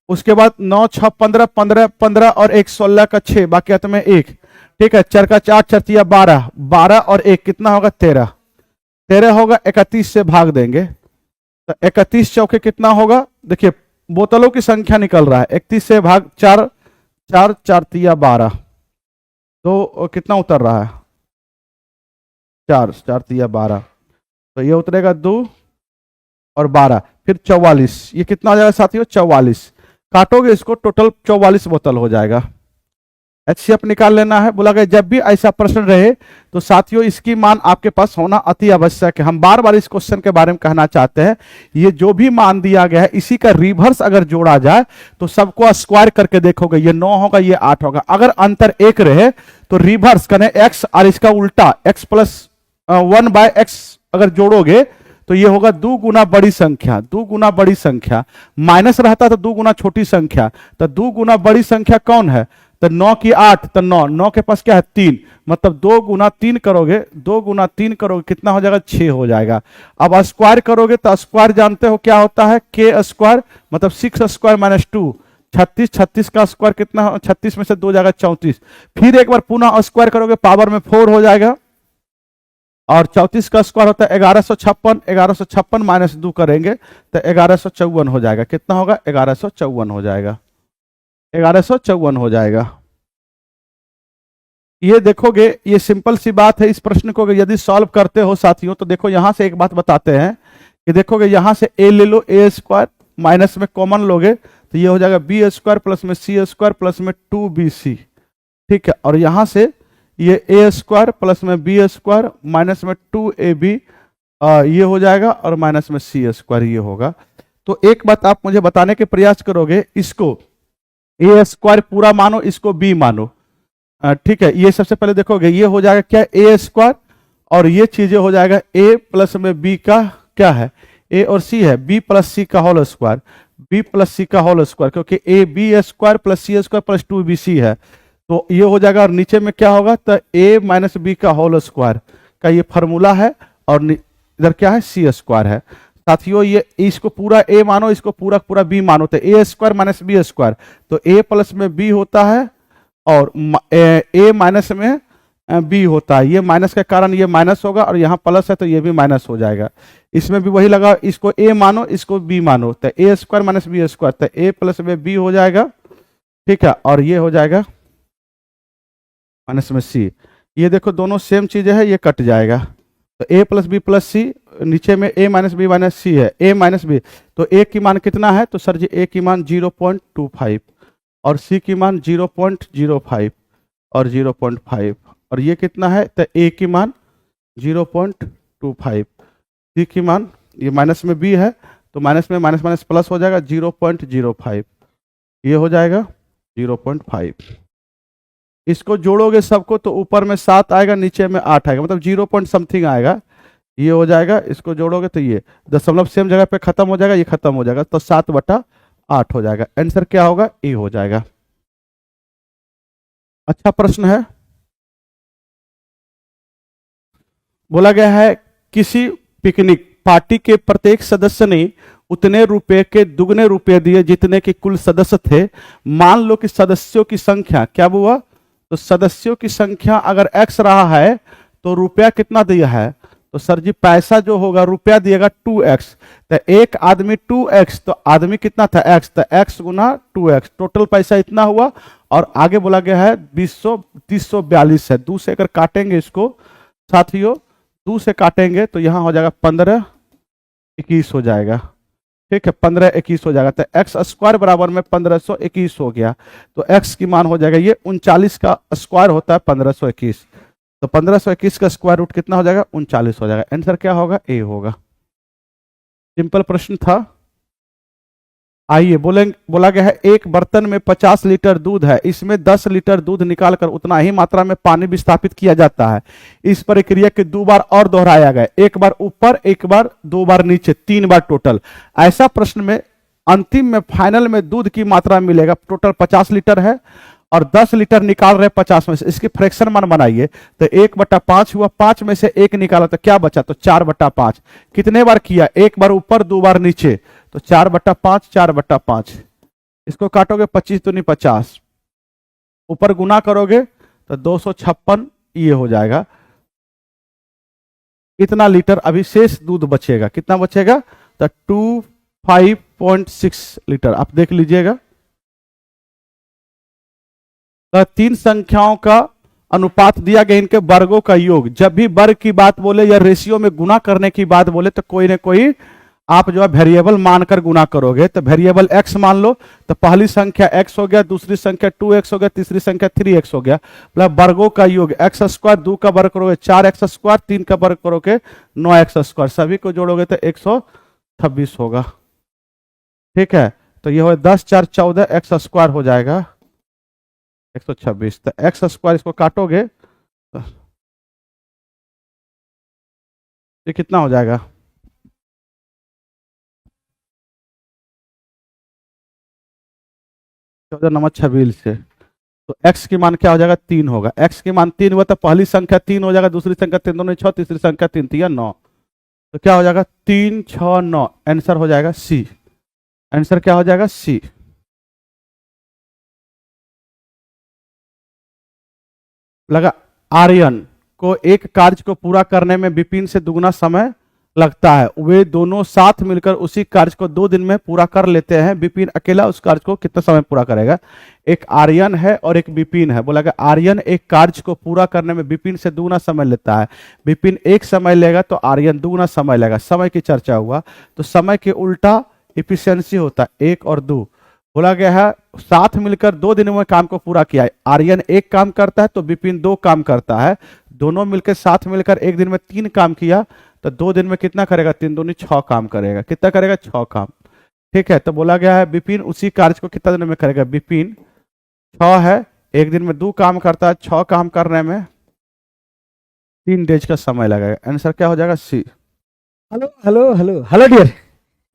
उसके बाद 9 6 15, 15 15 और 1 16 का 6, बाकी हाथ में 1, ठीक है। 4 का 4, 4 तिया 12, 12 और 1 कितना होगा, 13, 13 होगा, 31 से भाग देंगे तो 31 चौके कितना होगा, देखिए बोतलों की संख्या निकल रहा है, 31 से भाग 4, 4 4 तिया 12, तो कितना उतर रहा है, 4 4 तिया 12, तो ये उतरेगा 2 और 12, फिर 44, ये कितना हो जाएगा साथियों, 44, काटोगे इसको टोटल 44 बोतल हो जाएगा। HCF निकाल लेना है। बोला गया जब भी ऐसा प्रश्न रहे तो साथियों इसकी मान आपके पास होना अति आवश्यक है। हम बार बार इस क्वेश्चन के बारे में कहना चाहते हैं, ये जो भी मान दिया गया है इसी का रिवर्स अगर जोड़ा जाए तो सबको स्क्वायर करके देखोगे, ये 9 होगा, ये 8 होगा। अगर अंतर 1 रहे तो रिवर्स करें x और इसका उल्टा x प्लस 1/x अगर जोड़ोगे तो ये होगा 2 गुना बड़ी संख्या, 2 गुना बड़ी संख्या। माइनस रहता तो 2 गुना छोटी संख्या, तो 2 गुना बड़ी संख्या कौन है, तो 9 की 8, तो 9, 9 के पास क्या है 3, मतलब 2 गुना 3 करोगे, 2 गुना 3 करोगे कितना हो जाएगा, 6 हो जाएगा। अब स्क्वायर करोगे तो स्क्वायर जानते हो क्या होता है, k स्क्वायर मतलब 6 स्क्वायर माइनस 2, 36, 36 का स्क्वायर कितना, 36 में से 2 जाएगा 34, फिर एक बार पुनः स्क्वायर करोगे पावर में 4 हो जाएगा, और 34 का स्क्वायर होता है 1156, 1156 माइनस 2 करेंगे तो 1154 हो जाएगा। कितना होगा, 1154 हो जाएगा, 1154 हो जाएगा। ये देखोगे ये सिंपल सी बात है। इस प्रश्न को यदि सॉल्व करते हो साथियों तो देखो यहां से एक बात बताते हैं कि देखोगे यहां से a ले लो, a स्क्वायर माइनस में कॉमन लोगे तो ये हो जाएगा b स्क्वायर प्लस में c स्क्वायर प्लस में 2bc, ठीक है। और यहां से ये a स्क्वायर प्लस में b स्क्वायर माइनस में 2ab ये हो जाएगा और माइनस में c स्क्वायर ये होगा। तो एक बात आप मुझे बताने के प्रयास करोगे, इसको a स्क्वायर पूरा मानो, इसको b मानो, ठीक है। ये सबसे पहले देखोगे ये हो जाएगा क्या, a स्क्वायर, और ये चीजें हो जाएगा a प्लस में b का क्या है, a और c है, b प्लस c का whole square, b plus c का होल स्क्वायर, क्योंकि a b square plus c square plus 2bc है, तो ये हो जाएगा। और नीचे में क्या होगा, तो a माइनस b का होल स्क्वायर का ये फॉर्मूला है, और इधर क्या है, c स्क्वायर है। साथियों ये इसको पूरा a मानो, इसको पूरा पूरा b मानो, तो a square minus b square, तो a प्लस में b होता है और a माइनस में b होता है। ये माइनस के कारण ये माइनस होगा और यहाँ प्लस है तो ये भी माइनस हो जाएगा। इसमें भी वही लगा, इसको a मानो, इसको b मानो, तो a square minus b square, तो a प्लस में b हो जाएगा, ठीक है। और ये हो जाएगा माइनस में c, ये देखो दोनों सेम चीजें है, ये कट जाएगा, तो a प्लस बी प्लस सी, नीचे में a माइनस बी माइनस सी है, a माइनस बी, तो a की मान कितना है, तो सर जी a की मान 0.25 और c की मान 0.05 और 0.5, और ये कितना है, तो a की मान 0.25, c की मान, ये माइनस में b है तो माइनस में माइनस माइनस प्लस हो जाएगा 0.05, ये हो जाएगा 0.5। इसको जोड़ोगे सबको तो ऊपर में 7 आएगा, नीचे में 8 आएगा, मतलब 0 पॉइंट समथिंग आएगा, ये हो जाएगा। इसको जोड़ोगे तो ये दशमलव सेम जगह पे खत्म हो जाएगा, ये खत्म हो जाएगा, तो 7/8 हो जाएगा। आंसर क्या होगा, ए हो जाएगा। अच्छा प्रश्न है। बोला गया है किसी पिकनिक पार्टी के प्रत्येक सदस्य ने उतने रुपए के दुगने रुपए दिए जितने के कुल सदस्य थे। मान लो कि सदस्यों की संख्या क्या हुआ, तो सदस्यों की संख्या अगर x रहा है तो रुपया कितना दिया है, तो सर जी पैसा जो होगा रुपया दिएगा 2x, तो एक आदमी 2x, तो आदमी कितना था x, तो x गुना 2x, टोटल पैसा इतना हुआ। और आगे बोला गया है 342 है। 2 से अगर काटेंगे इसको साथियों, 2 से काटेंगे तो यहां हो जाएगा 15 21 हो जाएगा। ठीक है, 15 21 हो जाएगा, तो एक्स स्क्वायर बराबर में 1521 हो गया। तो x की मान हो जाएगा ये 39 का स्क्वायर होता है 1521, तो 1521 का स्क्वायर रूट कितना हो जाएगा, 39 हो जाएगा। आंसर क्या होगा, ए होगा। सिंपल प्रश्न था। आइए बोला गया है एक बर्तन में 50 लीटर दूध है, इसमें 10 लीटर दूध निकालकर उतना ही मात्रा में पानी विस्थापित किया जाता है। इस प्रक्रिया के 2 बार और दोहराया गया, एक बार ऊपर एक बार 2 बार नीचे, 3 बार टोटल। ऐसा प्रश्न में अंतिम में फाइनल में दूध की मात्रा मिलेगा, टोटल 50 लीटर है और 10 लीटर निकाल रहे 50 में से, इसकी फ्रैक्शन मान बनाइए। तो 1/5 हुआ, 5 में से 1 निकाला तो क्या बचा, तो 4/5। कितने बार किया, एक बार ऊपर 2 बार नीचे, तो 4/5 4/5। इसको काटोगे 25 दूनी 50, ऊपर गुना करोगे तो 256 ये हो जाएगा। कितना लीटर अभी शेष दूध बचेगा, कितना बचेगा, तो 25.6 लीटर। आप देख लीजिएगा। तो 3 संख्याओं का अनुपात दिया गया, इनके वर्गों का योग। जब भी वर्ग की बात बोले या रेशियो में गुना करने की बात बोले तो कोई ना कोई आप जो है वेरिएबल मानकर गुना करोगे। तो वेरिएबल x मान लो, तो पहली संख्या x हो गया, दूसरी संख्या 2x हो गया, तीसरी संख्या 3x हो गया। मतलब वर्गों का योग x स्क्वायर, 2 का वर्ग करोगे 4x स्क्वायर, 3 का वर्ग करोगे 9x स्क्वायर, सभी को जोड़ोगे तो 126 होगा। ठीक है, तो ये हो 10 4 14 x स्क्वायर हो जाएगा 126। तो एक्स स्क्वायर इसको काटोगे तो ये कितना हो जाएगा, 14×26 से। तो x की मान क्या हो जाएगा, 3 होगा। x की मान 3 हुआ तो पहली संख्या 3 हो जाएगा, दूसरी संख्या 3 2 6, तीसरी संख्या 3 3 9, तो क्या हो जाएगा 3 6 9। आंसर हो जाएगा सी। आंसर क्या हो जाएगा, सी। लगा आर्यन को एक कार्य को पूरा करने में विपिन से दुगना समय लगता है। वे दोनों साथ मिलकर उसी कार्य को 2 दिन में पूरा कर लेते हैं। विपिन अकेला उस कार्य को कितना समय पूरा करेगा। एक आर्यन है और एक विपिन है। बोला गया आर्यन एक कार्य को पूरा करने में विपिन से दुगना समय लेता है। विपिन एक समय लेगा तो आर्यन दुगना समय लेगा। समय की चर्चा हुआ तो समय के उल्टा इफिशियंसी होता है 1 और 2। बोला गया है साथ मिलकर 2 दिनों में काम को पूरा किया है। आर्यन एक काम करता है तो विपिन 2 काम करता है। दोनों मिलकर साथ मिलकर एक दिन में 3 काम किया तो 2 दिन में कितना करेगा, 3 दूनी 6 काम करेगा। कितना करेगा, 6 काम। ठीक है, तो बोला गया है विपिन उसी कार्य को कितना दिन में करेगा। विपिन 6 है, एक दिन में 2 काम करता है, 6 काम करने में 3 डेज का समय लगेगा। आंसर क्या हो जाएगा, C. Hello hello hello hello dear,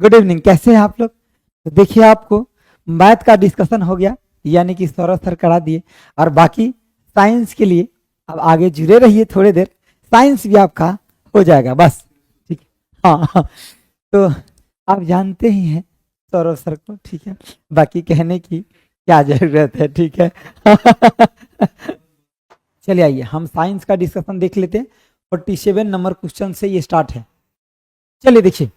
good evening. कैसे हैं आप लोग। तो देखिए आपको मैथ का डिस्कशन हो गया, यानी कि सौरभ सर करा दिए, और बाकी साइंस के लिए अब आगे जुड़े रहिए थोड़ी देर, साइंस भी आपका हो जाएगा बस। ठीक है, हाँ। तो आप जानते ही हैं सौरभ सर को, ठीक है, बाकी कहने की क्या जरूरत है। ठीक है चलिए आइए हम साइंस का डिस्कशन देख लेते हैं। 47 नंबर क्वेश्चन से ये स्टार्ट है। चलिए देखिए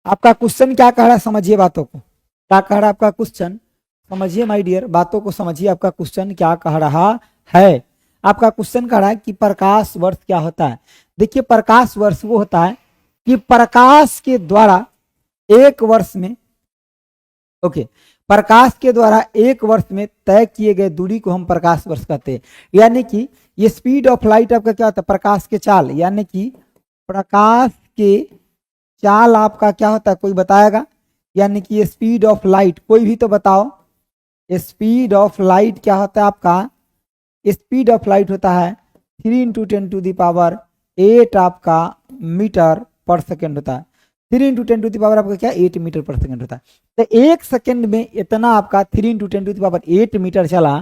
आपका क्वेश्चन क्या कह रहा है, समझिए बातों को। क्या कह रहा है आपका क्वेश्चन, समझिए माय डियर, बातों को समझिए। आपका क्वेश्चन क्या कह रहा है। आपका क्वेश्चन कह रहा है कि प्रकाश वर्ष क्या होता है। देखिए प्रकाश वर्ष वो होता है कि प्रकाश के द्वारा एक वर्ष में, ओके, प्रकाश के द्वारा एक वर्ष में तय किए गए दूरी को हम प्रकाश वर्ष कहते हैं। यानी कि ये स्पीड ऑफ लाइट आपका क्या होता है, प्रकाश के चाल, यानी कि प्रकाश के चाल आपका क्या होता है, कोई बताएगा। यानी कि ये स्पीड ऑफ लाइट, कोई भी तो बताओ। स्पीड ऑफ लाइट क्या होता है आपका, स्पीड ऑफ लाइट होता है 3 × 10⁸ आपका मीटर पर सेकेंड होता है। 3 × 10⁸ आपका क्या, 8 मीटर पर सेकेंड होता है। तो 1 सेकेंड में इतना आपका 3 × 10⁸ 8 मीटर चला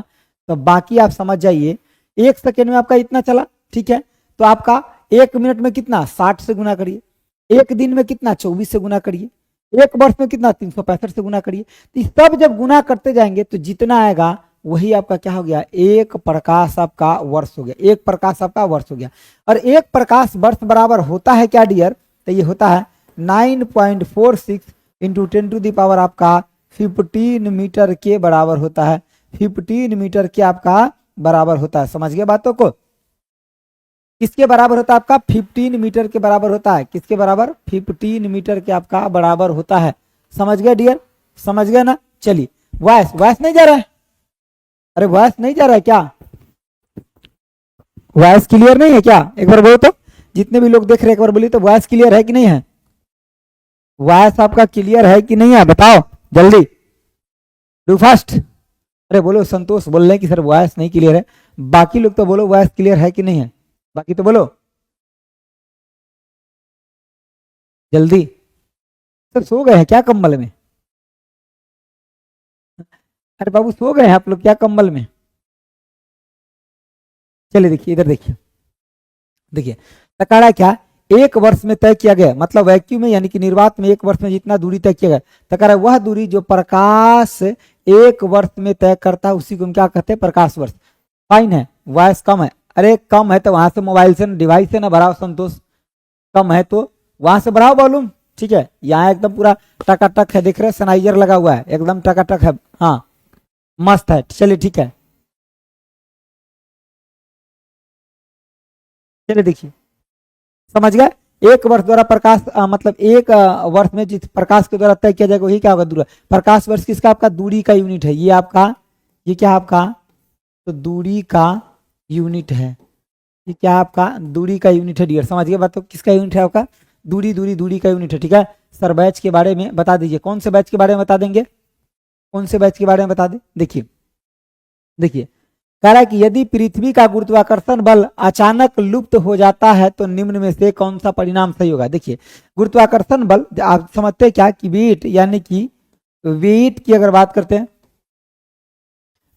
तो बाकी आप समझ जाइए 1 सेकेंड में आपका इतना चला, ठीक है। तो आपका 1 मिनट में कितना 60 से गुना करिए, 1 दिन में कितना 24 से गुना करिए, 1 वर्ष में कितना 365 से गुना करिए। तो सब जब गुना करते जाएंगे तो जितना आएगा वही आपका क्या हो गया, 1 प्रकाश आपका वर्ष हो गया, 1 प्रकाश आपका वर्ष हो गया। और 1 प्रकाश वर्ष बराबर होता है क्या डियर, तो ये होता है 9.46 इंटू 10 टू द पावर आपका 15 मीटर के बराबर होता है, 15 मीटर के आपका बराबर होता है। समझ गए बातों को, किसके बराबर होता है आपका 15 मीटर के बराबर होता है, किसके बराबर 15 मीटर के आपका बराबर होता है। समझ गए डियर, समझ गए ना। चलिए वॉइस वॉइस नहीं जा रहा है, अरे वॉइस नहीं जा रहा है क्या, वॉइस क्लियर नहीं है क्या, एक बार बोलो तो, जितने भी लोग देख रहे हैं एक बार बोलिए तो वॉइस क्लियर है कि नहीं है, वॉइस आपका क्लियर है कि नहीं है, बताओ जल्दी, डू फास्ट। अरे बोलो संतोष बोल रहे हैं कि सर वॉइस नहीं क्लियर है, बाकी लोग तो बोलो वॉइस क्लियर है कि नहीं है, बाकी तो बोलो जल्दी। सर सो गए हैं क्या कंबल में, अरे बाबू सो गए हैं आप लोग क्या कंबल में। चलिए देखिए इधर देखिए, देखिए टकराड़ा क्या 1 वर्ष में तय किया गया, मतलब वैक्यूम में यानी कि निर्वात में 1 वर्ष में जितना दूरी तय किया गया, टकराड़ा वह दूरी जो प्रकाश 1 वर्ष में तय करता है उसी को हम क्या कहते हैं, प्रकाश वर्ष। फाइन है, वॉइस कम है, अरे कम है तो वहां से मोबाइल से डिवाइस से ना बढ़ाओ संतोष, कम है तो वहां से बढ़ाओ वॉल्यूम, ठीक है। यहाँ एकदम पूरा टकाटक है, देख रहे हैं सनाइजर लगा हुआ है, एकदम टकाटक है, हाँ मस्त है। चलिए ठीक है, चलिए देखिए समझ गए। 1 वर्ष द्वारा प्रकाश मतलब 1 वर्ष में जिस प्रकाश के द्वारा तय किया जाएगा वही क्या होगा, दूरी। प्रकाश वर्ष किसका आपका दूरी का यूनिट है, ये आपका, ये क्या आपका, तो दूरी का यूनिट है, ये क्या आपका दूरी का यूनिट है डियर। समझ गए बात, तो किसका यूनिट है आपका, दूरी दूरी दूरी का यूनिट है, ठीक है। सर बैच के बारे में बता दीजिए, कौन से बैच के बारे में बता देंगे, कौन से बैच के बारे में बता दें। देखिए देखिए कह रहा है कि यदि पृथ्वी का गुरुत्वाकर्षण बल अचानक लुप्त हो जाता है तो निम्न में से कौन सा परिणाम सही होगा। देखिए गुरुत्वाकर्षण बल आप समझते हैं क्या कि वेट, यानी कि वेट की अगर बात करते हैं,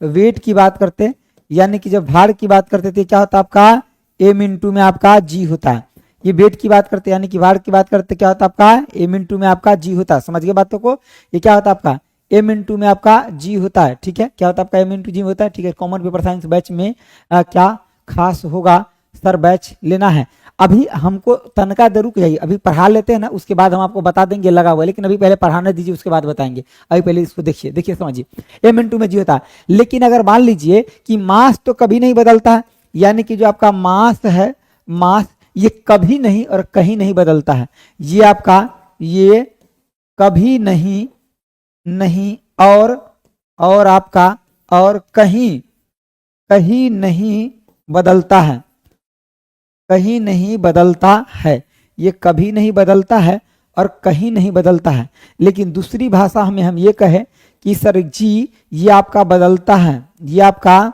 वेट की बात करते हैं यानी कि जब भार की बात करते थे क्या होता है आपका m इंटू में आपका g होता है। ये वेट की बात करते हैं यानी कि भार की बात करते क्या होता है आपका m इंटू में आपका g होता है। समझ गए बातों को, ये क्या होता है आपका m इंटू में आपका g होता है, ठीक है। क्या होता है आपका m इंटू g होता है, ठीक है। कॉमन पेपर साइंस बैच में क्या खास होगा सर, बैच लेना है। अभी हमको तनका दे, रुक जाइए अभी पढ़ा लेते हैं ना, उसके बाद हम आपको बता देंगे लगा हुआ, लेकिन अभी पहले पढ़ाने दीजिए उसके बाद बताएंगे। अभी पहले इसको देखिए, देखिए समझिए m इंटू में g होता है। लेकिन अगर मान लीजिए कि मास तो कभी नहीं बदलता है, यानी कि जो आपका मास है, मास ये कभी नहीं और कहीं नहीं बदलता है, ये आपका ये कभी नहीं नहीं और आपका और कहीं कहीं नहीं बदलता है, कहीं नहीं बदलता है, ये कभी नहीं बदलता है और कहीं नहीं बदलता है। लेकिन दूसरी भाषा में हम ये कहें कि सर जी ये आपका बदलता है, ये आपका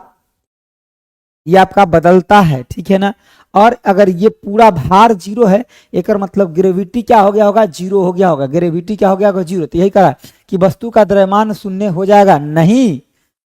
बदलता है, ठीक है ना। और अगर ये पूरा भार 0 है, एक मतलब ग्रेविटी क्या हो गया होगा, 0 हो गया होगा, ग्रेविटी क्या हो गया होगा 0। तो यही कहा कि वस्तु का द्रव्यमान शून्य हो जाएगा, नहीं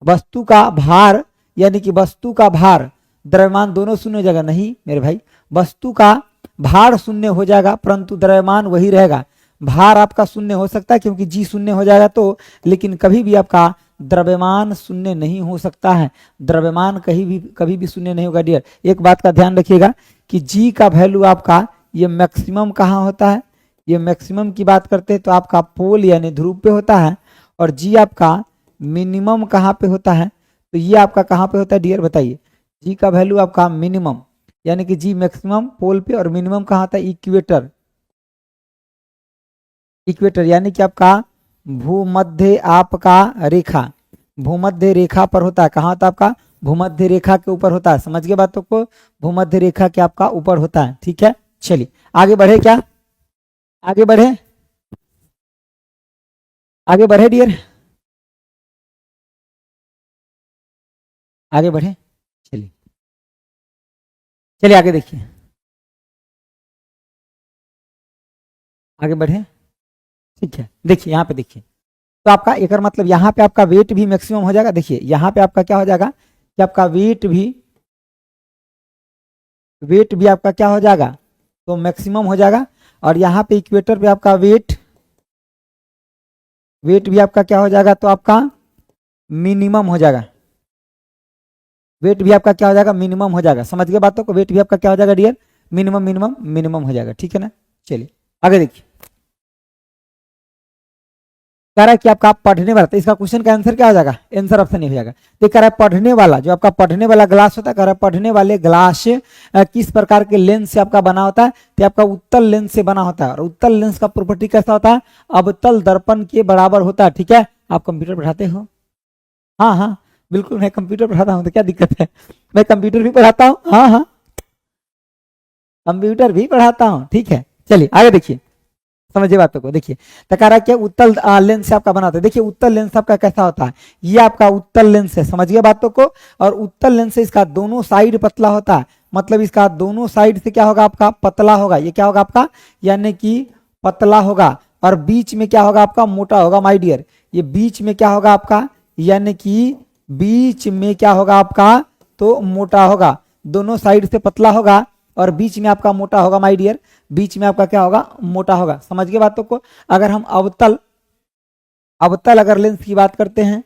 वस्तु का भार यानी कि वस्तु का भार द्रव्यमान दोनों शून्य हो जाएगा, नहीं मेरे भाई वस्तु का भार शून्य हो जाएगा परंतु द्रव्यमान वही रहेगा। भार आपका शून्य हो सकता है क्योंकि जी शून्य हो जाएगा तो, लेकिन कभी भी आपका द्रव्यमान शून्य नहीं हो सकता है, द्रव्यमान कभी भी शून्य नहीं होगा डियर। एक बात का ध्यान रखिएगा कि जी का वैल्यू आपका ये मैक्सिमम कहाँ होता है, ये मैक्सिमम की बात करते हैं तो आपका पोल यानी ध्रुव पे होता है, और जी आपका मिनिमम कहाँ पे होता है, तो ये आपका कहाँ पे होता है डियर बताइए। जी का वैल्यू आपका मिनिमम यानी कि जी मैक्सिमम पोल पे, और मिनिमम कहाँ होता है इक्वेटर, इक्वेटर यानी कि आपका भूमध्य आपका रेखा, भूमध्य रेखा पर होता है। कहाँ होता है आपका भूमध्य रेखा के ऊपर होता है। समझ गए बातों को, भूमध्य रेखा के आपका ऊपर होता है, ठीक है। चलिए आगे बढ़े, क्या आगे बढ़े, आगे बढ़े डियर, आगे बढ़े। चलिए चलिए आगे देखिए, आगे बढ़े, ठीक है। देखिए यहाँ पे देखिए, तो आपका एक मतलब यहाँ पे आपका वेट भी मैक्सिमम हो जाएगा। देखिए यहाँ पे आपका क्या हो जाएगा कि आपका वेट भी आपका क्या हो जाएगा, तो मैक्सिमम हो जाएगा। और यहाँ पे इक्वेटर पे आपका वेट भी आपका क्या हो जाएगा, तो आपका मिनिमम हो जाएगा। वेट भी आपका क्या हो जाएगा, मिनिमम हो जाएगा। समझ गए बातों को, वेट भी आपका क्या हो जाएगा डियर, मिनिमम हो जाएगा, ठीक है ना। चलिए आगे देखिए, कह रहा है कि आपका पढ़ने वाला, तो इसका क्वेश्चन का आंसर क्या हो जाएगा, आंसर ऑप्शन नहीं हो जाएगा। तो कह रहा है पढ़ने वाला, जो आपका पढ़ने वाला ग्लास होता है, कह रहा है पढ़ने वाले ग्लास किस प्रकार के लेंस से आपका बना होता है, तो आपका उत्तल लेंस से बना होता है। और उत्तल लेंस का प्रॉपर्टी कैसा होता है, अवतल दर्पण के बराबर होता है, ठीक है। आप कंप्यूटर पढ़ाते हो, हाँ हाँ बिल्कुल, मैं कंप्यूटर पढ़ाता हूँ, तो क्या दिक्कत है, मैं कंप्यूटर भी पढ़ाता हूँ, हाँ हाँ कंप्यूटर भी पढ़ाता हूँ, ठीक है। चलिए आगे देखिए, समझिए बातों को। देखिए तो कह रहा है कि उत्तल लेंस से आपका बना होता है। देखिए उत्तल लेंस आपका कैसा होता है, ये आपका उत्तल लेंस है, समझिए बातों को। और उत्तल लेंस से इसका दोनों साइड पतला होता है, मतलब इसका दोनों साइड से क्या होगा आपका, पतला होगा। ये क्या होगा आपका, यानी कि पतला होगा। और बीच में क्या होगा आपका, मोटा होगा माय डियर। ये बीच में क्या होगा आपका, यानी कि बीच में क्या होगा आपका, तो मोटा होगा। दोनों साइड से पतला होगा और बीच में आपका मोटा होगा माय डियर, बीच में आपका क्या होगा, मोटा होगा। समझ गए बातों को। अगर हम अवतल अगर लेंस की बात करते हैं,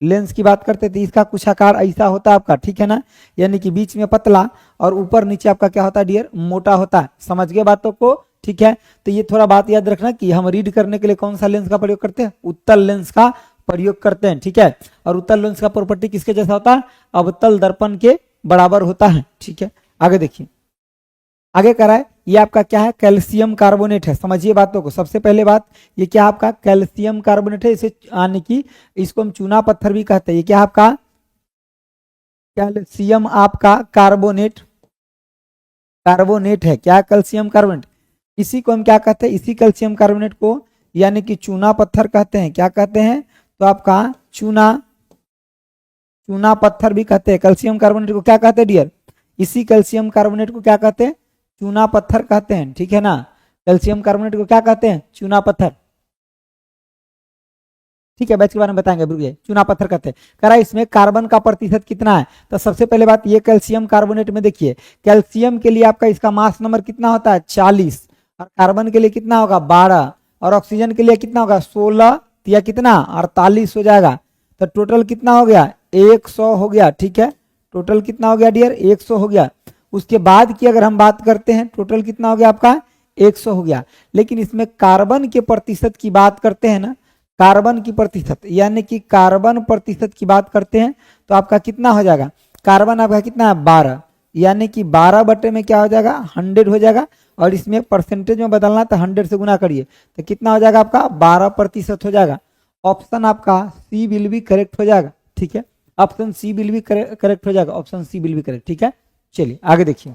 तो इसका कुछ आकार ऐसा होता है आपका, ठीक है ना। यानी कि बीच में पतला और ऊपर नीचे आपका क्या होता है डियर, मोटा होता है। समझ गए बातों को, ठीक है। तो ये थोड़ा बात याद रखना कि हम रीड करने के लिए कौन सा लेंस का प्रयोग करते हैं, उत्तल लेंस का प्रयोग करते हैं, ठीक है। और उत्तल लेंस का प्रॉपर्टी किसके जैसा होता है, अवतल दर्पण के बराबर होता है, ठीक है। आगे देखिए, आगे कह रहा है ये आपका क्या है, कैल्शियम कार्बोनेट है। समझिए बातों को। सबसे पहले बात, ये क्या आपका कैल्शियम कार्बोनेट है। इसे यानी कि इसको हम चूना पत्थर भी कहते हैं। ये क्या आपका कैल्शियम आपका कार्बोनेट है। क्या कैल्शियम कार्बोनेट, इसी को हम क्या कहते हैं, इसी कैल्शियम कार्बोनेट को यानी कि चूना पत्थर कहते हैं। क्या कहते हैं, तो आपका चूना पत्थर भी कहते हैं। कैल्शियम कार्बोनेट को क्या कहते हैं डियर, इसी कैल्शियम कार्बोनेट को क्या कहते हैं, चूना पत्थर कहते हैं, ठीक है ना। कैल्शियम कार्बोनेट को क्या कहते हैं, चूना पत्थर, ठीक है। बैच के बारे में बताएंगे, रुकिए। चूना पत्थर कहते हैं। कह रहा है इसमें कार्बन का प्रतिशत कितना है, तो सबसे पहले बात, ये कैल्शियम कार्बोनेट में देखिए, कैल्शियम के लिए आपका इसका मास नंबर कितना होता है, 40। और कार्बन के लिए कितना होगा, 12। और ऑक्सीजन के लिए कितना होगा, 16 या कितना 48 हो जाएगा। तो टोटल कितना हो गया, 100 हो गया, ठीक है। टोटल कितना हो गया डियर, 100 हो गया। उसके बाद की अगर हम बात करते हैं, टोटल कितना हो गया आपका, 100 हो गया। लेकिन इसमें कार्बन के प्रतिशत की बात करते हैं ना, कार्बन की प्रतिशत, यानी कि कार्बन प्रतिशत की बात करते हैं, तो आपका कितना हो जाएगा, कार्बन आपका कितना है, 12। यानी कि 12 बटे में क्या हो जाएगा, 100 हो जाएगा। और इसमें परसेंटेज में बदलना तो 100 से गुना करिए, तो कितना हो जाएगा आपका, 12% हो जाएगा। ऑप्शन आपका सी विल बी करेक्ट हो जाएगा, ठीक है। Option C will be correct हो जाएगा, option C will be correct, ठीक है। चलिए आगे देखिए,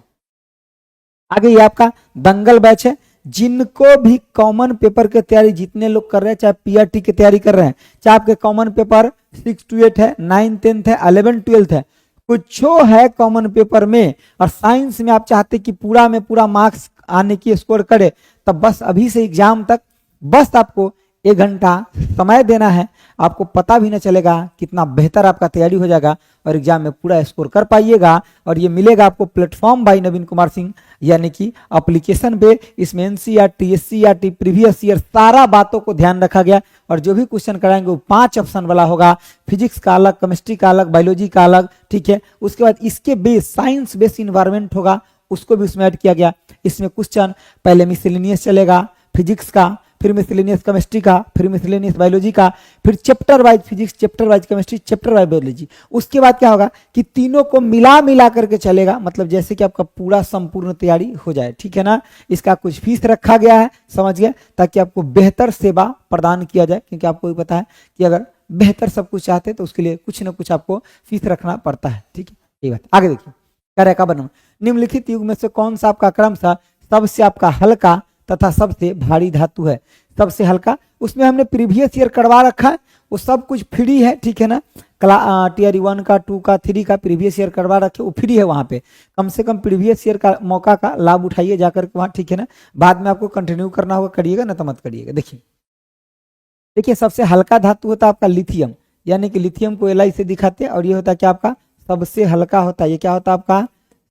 आगे ये आपका दंगल बैच है। जिनको भी कॉमन पेपर की तैयारी, जितने लोग कर रहे हैं, चाहे पीआरटी की तैयारी कर रहे हैं, चाहे आपके कॉमन पेपर 6 to 8 है, 9 10th है, 11 12th है, कुछ है कॉमन पेपर में, और साइंस में आप चाहते कि पूरा में पूरा मार्क्स आने की स्कोर करे, तब बस अभी से एग्जाम तक बस आपको 1 घंटा समय देना है। आपको पता भी न चलेगा कितना बेहतर आपका तैयारी हो जाएगा और एग्जाम में पूरा स्कोर कर पाइएगा। और ये मिलेगा आपको प्लेटफॉर्म बाय नवीन कुमार सिंह, यानी कि एप्लीकेशन पे। इसमें एनसीईआरटी, एससीईआरटी, प्रीवियस ईयर सारा बातों को ध्यान रखा गया। और जो भी क्वेश्चन कराएंगे वो 5 ऑप्शन वाला होगा, फिजिक्स का अलग, केमिस्ट्री का अलग, बायोलॉजी का अलग, ठीक है। उसके बाद इसके बेस साइंस बेस इन्वायरमेंट होगा, उसको भी उसमें ऐड किया गया। इसमें क्वेश्चन पहले मिसलेनियस चलेगा फिजिक्स का, फिर मिसलेनियस केमिस्ट्री का, फिर मिसलेनियस बायोलॉजी का, फिर chapter wise physics, chapter wise chemistry, chapter wise biology. उसके बाद क्या होगा कि तीनों को मिला करके चलेगा, मतलब जैसे कि आपका पूरा संपूर्ण तैयारी हो जाए, ठीक है ना। इसका कुछ फीस रखा गया है, समझ गए, ताकि आपको बेहतर सेवा प्रदान किया जाए, क्योंकि आपको भी पता है कि अगर बेहतर सब कुछ चाहते हैं तो उसके लिए कुछ ना कुछ आपको फीस रखना पड़ता है, ठीक है। ये बात आगे देखिए, कार्य का वर्णन। निम्नलिखित युग में से कौन सा आपका क्रमशः सबसे आपका हल्का तथा सबसे भारी धातु है। सबसे हल्का, उसमें हमने प्रीवियस ईयर करवा रखा है, वो सब कुछ फ्री है, ठीक है ना। टीयर 1 का, 2 का, 3 का प्रीवियस ईयर करवा रखे, वो फ्री है। वहां पे कम से कम प्रीवियस ईयर का मौका का लाभ उठाइए जाकर के वहां, ठीक है ना। बाद में आपको कंटिन्यू करना होगा, करिएगा ना तो मत करिएगा। देखिए सबसे हल्का धातु होता है आपका लिथियम, यानी कि लिथियम को Li से दिखाते हैं, और ये होता है क्या आपका सबसे हल्का होता है। ये क्या होता है आपका?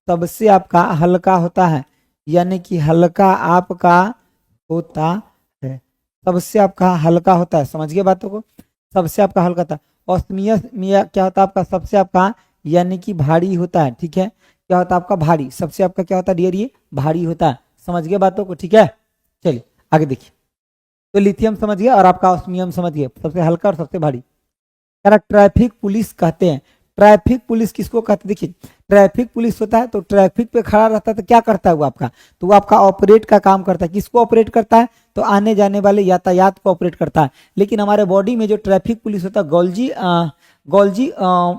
सबसे आपका हल्का होता है, यानी कि हल्का आपका होता है। सबसे आपका हल्का होता है, समझ गए बातों को? सबसे आपका हल्का था। ऑस्मियस में क्या होता है आपका? सबसे आपका यानी कि भारी होता है, ठीक है। क्या होता है आपका? भारी। सबसे आपका क्या होता है डियर? ये भारी होता है। समझ गए बातों को? ठीक है, चलिए आगे देखिए। तो लिथियम समझ गया और आपका ऑस्मियम समझ गए, सबसे हल्का और सबसे भारी। कह रहा ट्रैफिक पुलिस कहते हैं। ट्रैफिक पुलिस किसको कहते हैं? देखिए, ट्रैफिक पुलिस होता है तो ट्रैफिक पे खड़ा रहता है तो क्या करता है वो आपका? तो वो आपका ऑपरेट का काम करता है। किसको ऑपरेट करता है? तो आने जाने वाले यातायात को ऑपरेट करता है। लेकिन हमारे बॉडी में जो ट्रैफिक पुलिस होता है, गोल्जी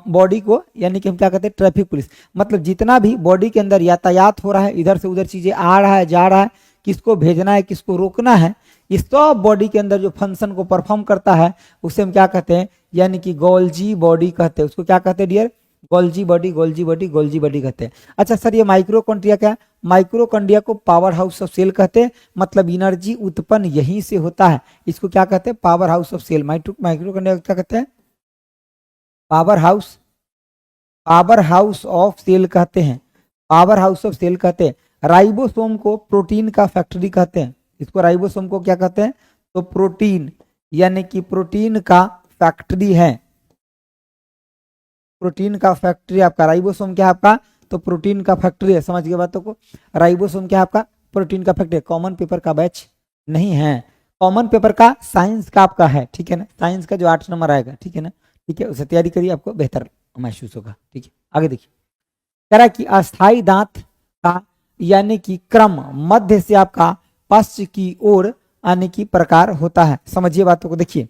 बॉडी को, यानी कि हम क्या कहते हैं? Traffic police. मतलब जितना भी बॉडी के अंदर यातायात हो रहा है, इधर से उधर चीजें आ रहा है जा रहा है, किसको भेजना है किसको रोकना है, इस सब बॉडी के अंदर जो फंक्शन को परफॉर्म करता है उसे हम क्या कहते हैं? यानी कि गोल्जी बॉडी कहते हैं। उसको क्या कहते हैं dear? Golgi body, Golgi body, Golgi body कहते हैं। अच्छा सर, ये माइक्रोकॉन्ड्रिया क्या है? माइक्रोकॉन्ड्रिया को पावर हाउस ऑफ सेल कहते हैं। मतलब एनर्जी उत्पन्न यहीं से होता है। इसको क्या कहते हैं? Power house of cell. Mitochondria को क्या कहते हैं? Power house, power house of cell कहते हैं। पावर हाउस ऑफ सेल कहते हैं। राइबोसोम को प्रोटीन का फैक्ट्री कहते हैं। इसको राइबोसोम को क्या कहते हैं? तो प्रोटीन, यानी कि प्रोटीन का फैक्ट्री है। प्रोटीन का फैक्ट्री आपका राइबोसोम क्या है आपका? तो प्रोटीन का फैक्ट्री है। समझ गए बातों को? राइबोसोम क्या है आपका? प्रोटीन का फैक्ट्री। कॉमन पेपर का बैच नहीं है, कॉमन पेपर का साइंस का आपका है, ठीक है ना। साइंस का जो 8 नंबर आएगा, ठीक है ना, ठीक है, उसे तैयारी करिए, आपको बेहतर महसूस होगा। ठीक है, आगे देखिए। कह रहा है कि अस्थाई दांत का यानी कि क्रम मध्य से आपका पश्च की ओर आने की प्रकार होता है। समझिए बातों को, देखिए।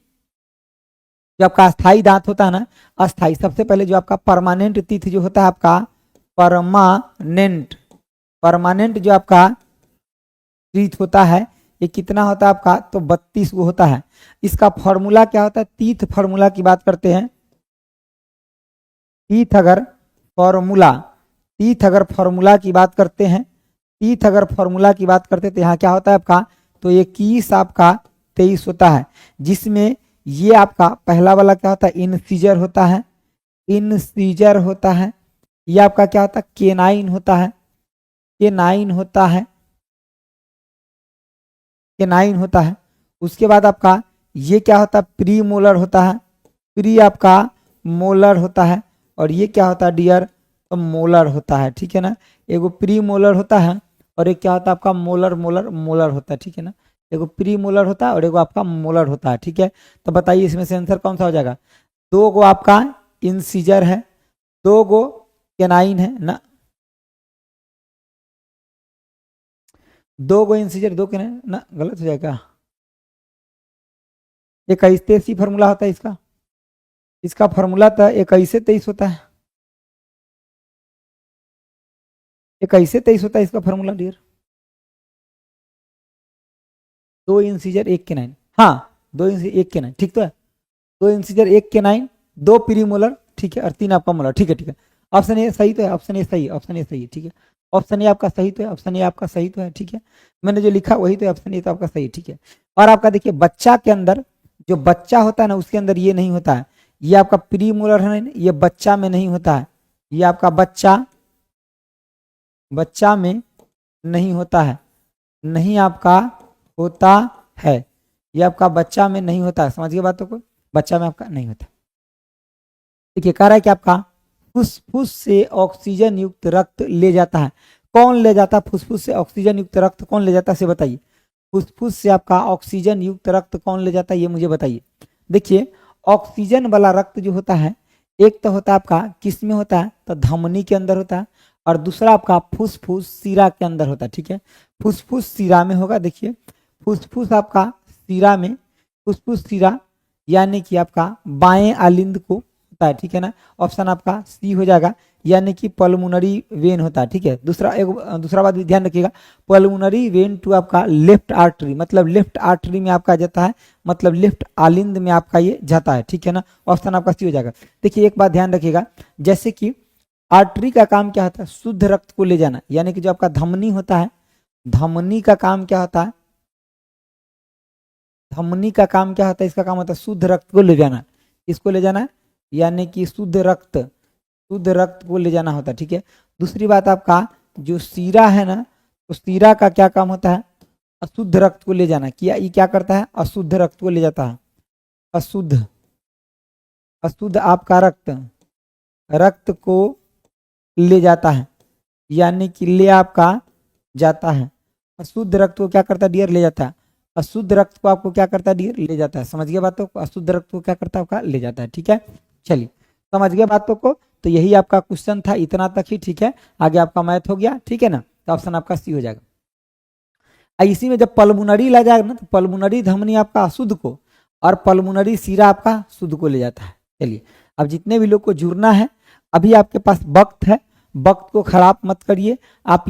जो आपका अस्थाई दांत होता है ना, अस्थाई, सबसे पहले जो आपका परमानेंट टीथ जो होता है आपका, परमानेंट, परमानेंट जो आपका टीथ होता है, ये कितना होता है आपका? तो 32 गो होता है। इसका फॉर्मूला क्या होता है? टीथ फॉर्मूला की बात करते हैं। टीथ अगर फॉर्मूला, टीथ अगर फॉर्मूला की बात करते हैं, टीथ अगर फॉर्मूला की बात करते हैं तो यहाँ क्या होता है आपका? तो 21 आपका 23 होता है, जिसमें ये आपका पहला वाला क्या होता है? इनसीजर होता है, इनसीजर होता है। ये आपका क्या होता है? केनाइन होता है, केनाइन होता है, केनाइन होता है। उसके बाद आपका ये क्या होता है? प्री मोलर होता है, प्री आपका मोलर होता है। और ये क्या होता है डियर? तो मोलर होता है, ठीक है ना। एगो प्री मोलर होता है और एक क्या होता है आपका? मोलर, मोलर, मोलर होता है, ठीक है ना। एगो प्री मोलर होता है और एगो आपका मोलर होता है, ठीक है। तो बताइए इसमें से आंसर कौन सा हो जाएगा? 2 गो आपका इंसीजर है, 2 गो केनाइन है ना, 2 गो इंसीजर 2 केनाइन ना, गलत हो जाएगा। 21 फॉर्मूला होता है इसका, इसका फॉर्मूला तो 21-23 होता है, 21-23 होता है इसका फॉर्मूला डियर। 2 इंसीजर 1 केनाइन, हाँ 2 इंसीजर 1 केनाइन, ठीक तो है। 2 इंसीजर 1 केनाइन, 2 प्रीमोलर, ठीक है, और 3 आपका मोलर, ठीक है, ठीक है। ऑप्शन ए सही तो है, ऑप्शन ए सही है, ऑप्शन ए सही है, ठीक है। ऑप्शन ए आपका सही तो है, ऑप्शन ए आपका सही तो है, ठीक है। मैंने जो लिखा वही तो है, ऑप्शन ए तो आपका सही है, ठीक है। और आपका देखिए बच्चा के अंदर, जो बच्चा होता है ना उसके अंदर ये नहीं होता है, ये आपका प्रीमोलर है ना, ये बच्चा में नहीं होता है, ये आपका बच्चा, बच्चा में नहीं होता है, नहीं आपका होता है, ये आपका बच्चा में नहीं होता है। समझिए बातों को, बच्चा में आपका नहीं होता। देखिए कह रहा है कि आपका फुसफुस से ऑक्सीजन युक्त रक्त ले जाता है। कौन ले जाता है फुसफुस से ऑक्सीजन युक्त रक्त? कौन ले जाता है से बताइए। फुसफुस से आपका ऑक्सीजन युक्त रक्त कौन ले जाता है, ये मुझे बताइए। देखिए ऑक्सीजन वाला रक्त जो होता है, एक तो होता है आपका किस में होता है? तो धमनी के अंदर होता है, और दूसरा आपका फुसफुस सिरा के अंदर होता है, ठीक है। फुसफुस सिरा में होगा। देखिए फुसफुस आपका सिरा में, फुसफुस सिरा यानी कि आपका बाएं आलिंद को होता है, ठीक है ना। ऑप्शन आपका सी हो जाएगा, यानी कि पल्मोनरी वेन होता है, ठीक है। दूसरा बात भी ध्यान रखिएगा, पल्मोनरी वेन टू आपका लेफ्ट आर्टरी, मतलब लेफ्ट आर्टरी में आपका जाता है, मतलब लेफ्ट आलिंद में आपका ये जाता है, ठीक है ना। ऑप्शन आपका सी हो जाएगा। देखिए एक बात ध्यान रखिएगा, जैसे कि आर्टरी का काम क्या होता है? शुद्ध रक्त को ले जाना, यानी कि जो आपका धमनी होता है, धमनी का काम क्या होता है? धमनी का काम क्या होता है? इसका काम होता है शुद्ध रक्त को ले जाना। इसको ले जाना, यानी कि शुद्ध रक्त, शुद्ध रक्त को ले जाना होता है, ठीक है। दूसरी बात आपका जो सीरा है ना, तो सीरा का क्या काम होता है, अशुद्ध रक्त को ले जाना। क्या ये क्या करता है, अशुद्ध रक्त को ले जाता है। अशुद्ध अशुद्ध आपका रक्त को ले जाता है, यानी कि ले आपका जाता है। अशुद्ध रक्त को क्या करता है डियर, ले जाता है। अशुद्ध रक्त को आपको क्या करता है डियर, ले जाता है। समझ गए बातों को, अशुद्ध रक्त को क्या करता है आपका, ले जाता है, ठीक है। चलिए समझ गए बातों को, तो यही आपका क्वेश्चन था, इतना तक ही, ठीक है। आगे आपका मैथ हो गया, ठीक है ना, तो ऑप्शन आपका सी हो जाएगा। इसी में जब पल्मोनरी ला जाएगा ना, तो पल्मोनरी धमनी आपका अशुद्ध को और पल्मोनरी सीरा आपका शुद्ध को ले जाता है। चलिए अब जितने भी लोग को जुड़ना है, अभी आपके पास वक्त है, वक्त को खराब मत करिए। आप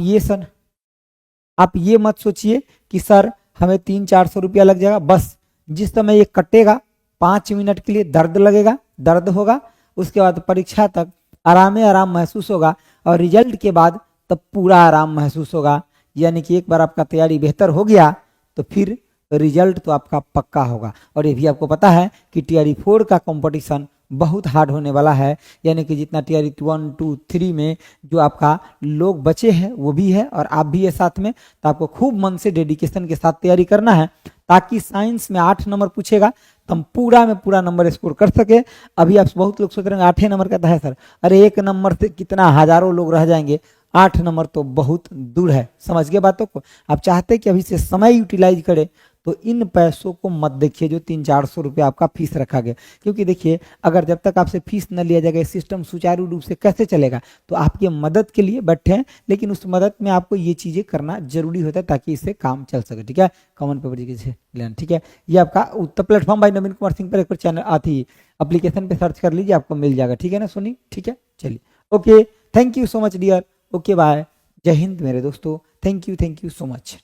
ये मत सोचिए कि सर हमें 300-400 रुपया लग जाएगा। बस जिस समय ये कटेगा 5 मिनट के लिए दर्द लगेगा, दर्द होगा, उसके बाद परीक्षा तक आराम महसूस होगा और रिजल्ट के बाद तब पूरा आराम महसूस होगा। यानी कि एक बार आपका तैयारी बेहतर हो गया तो फिर रिजल्ट तो आपका पक्का होगा। और ये भी आपको पता है कि टीआरई 4 का कंपटीशन बहुत हार्ड होने वाला है, यानी कि जितना टीआरई 1, 2, 3 में जो आपका लोग बचे हैं वो भी है और आप भी है साथ में। तो आपको खूब मन से डेडिकेशन के साथ तैयारी करना है, ताकि साइंस में 8 नंबर पूछेगा तो हम पूरा में पूरा नंबर स्कोर कर सके। अभी आप बहुत लोग सोच रहे हैं 8 नंबर का है सर, अरे 1 नंबर से कितना हजारों लोग रह जाएंगे, 8 नंबर तो बहुत दूर है। समझ गए बातों को। आप चाहते कि अभी से समय यूटिलाइज करें तो इन पैसों को मत देखिए जो 300-400 रुपये आपका फीस रखा गया, क्योंकि देखिए अगर जब तक आपसे फीस न लिया जाएगा सिस्टम सुचारू रूप से कैसे चलेगा। तो आपकी मदद के लिए बैठे हैं, लेकिन उस मदद में आपको ये चीज़ें करना जरूरी होता है ताकि इससे काम चल सके, ठीक है। कॉमन पेपर जी से लेना, ठीक है। ये आपका उत्तर प्लेटफॉर्म बाय नवीन कुमार सिंह पर एक चैनल आती है, एप्लीकेशन पे सर्च कर लीजिए, आपको मिल जाएगा, ठीक है ना सोनी, ठीक है। चलिए okay, thank you so much dear, okay bye, जय हिंद मेरे दोस्तों, थैंक यू सो मच।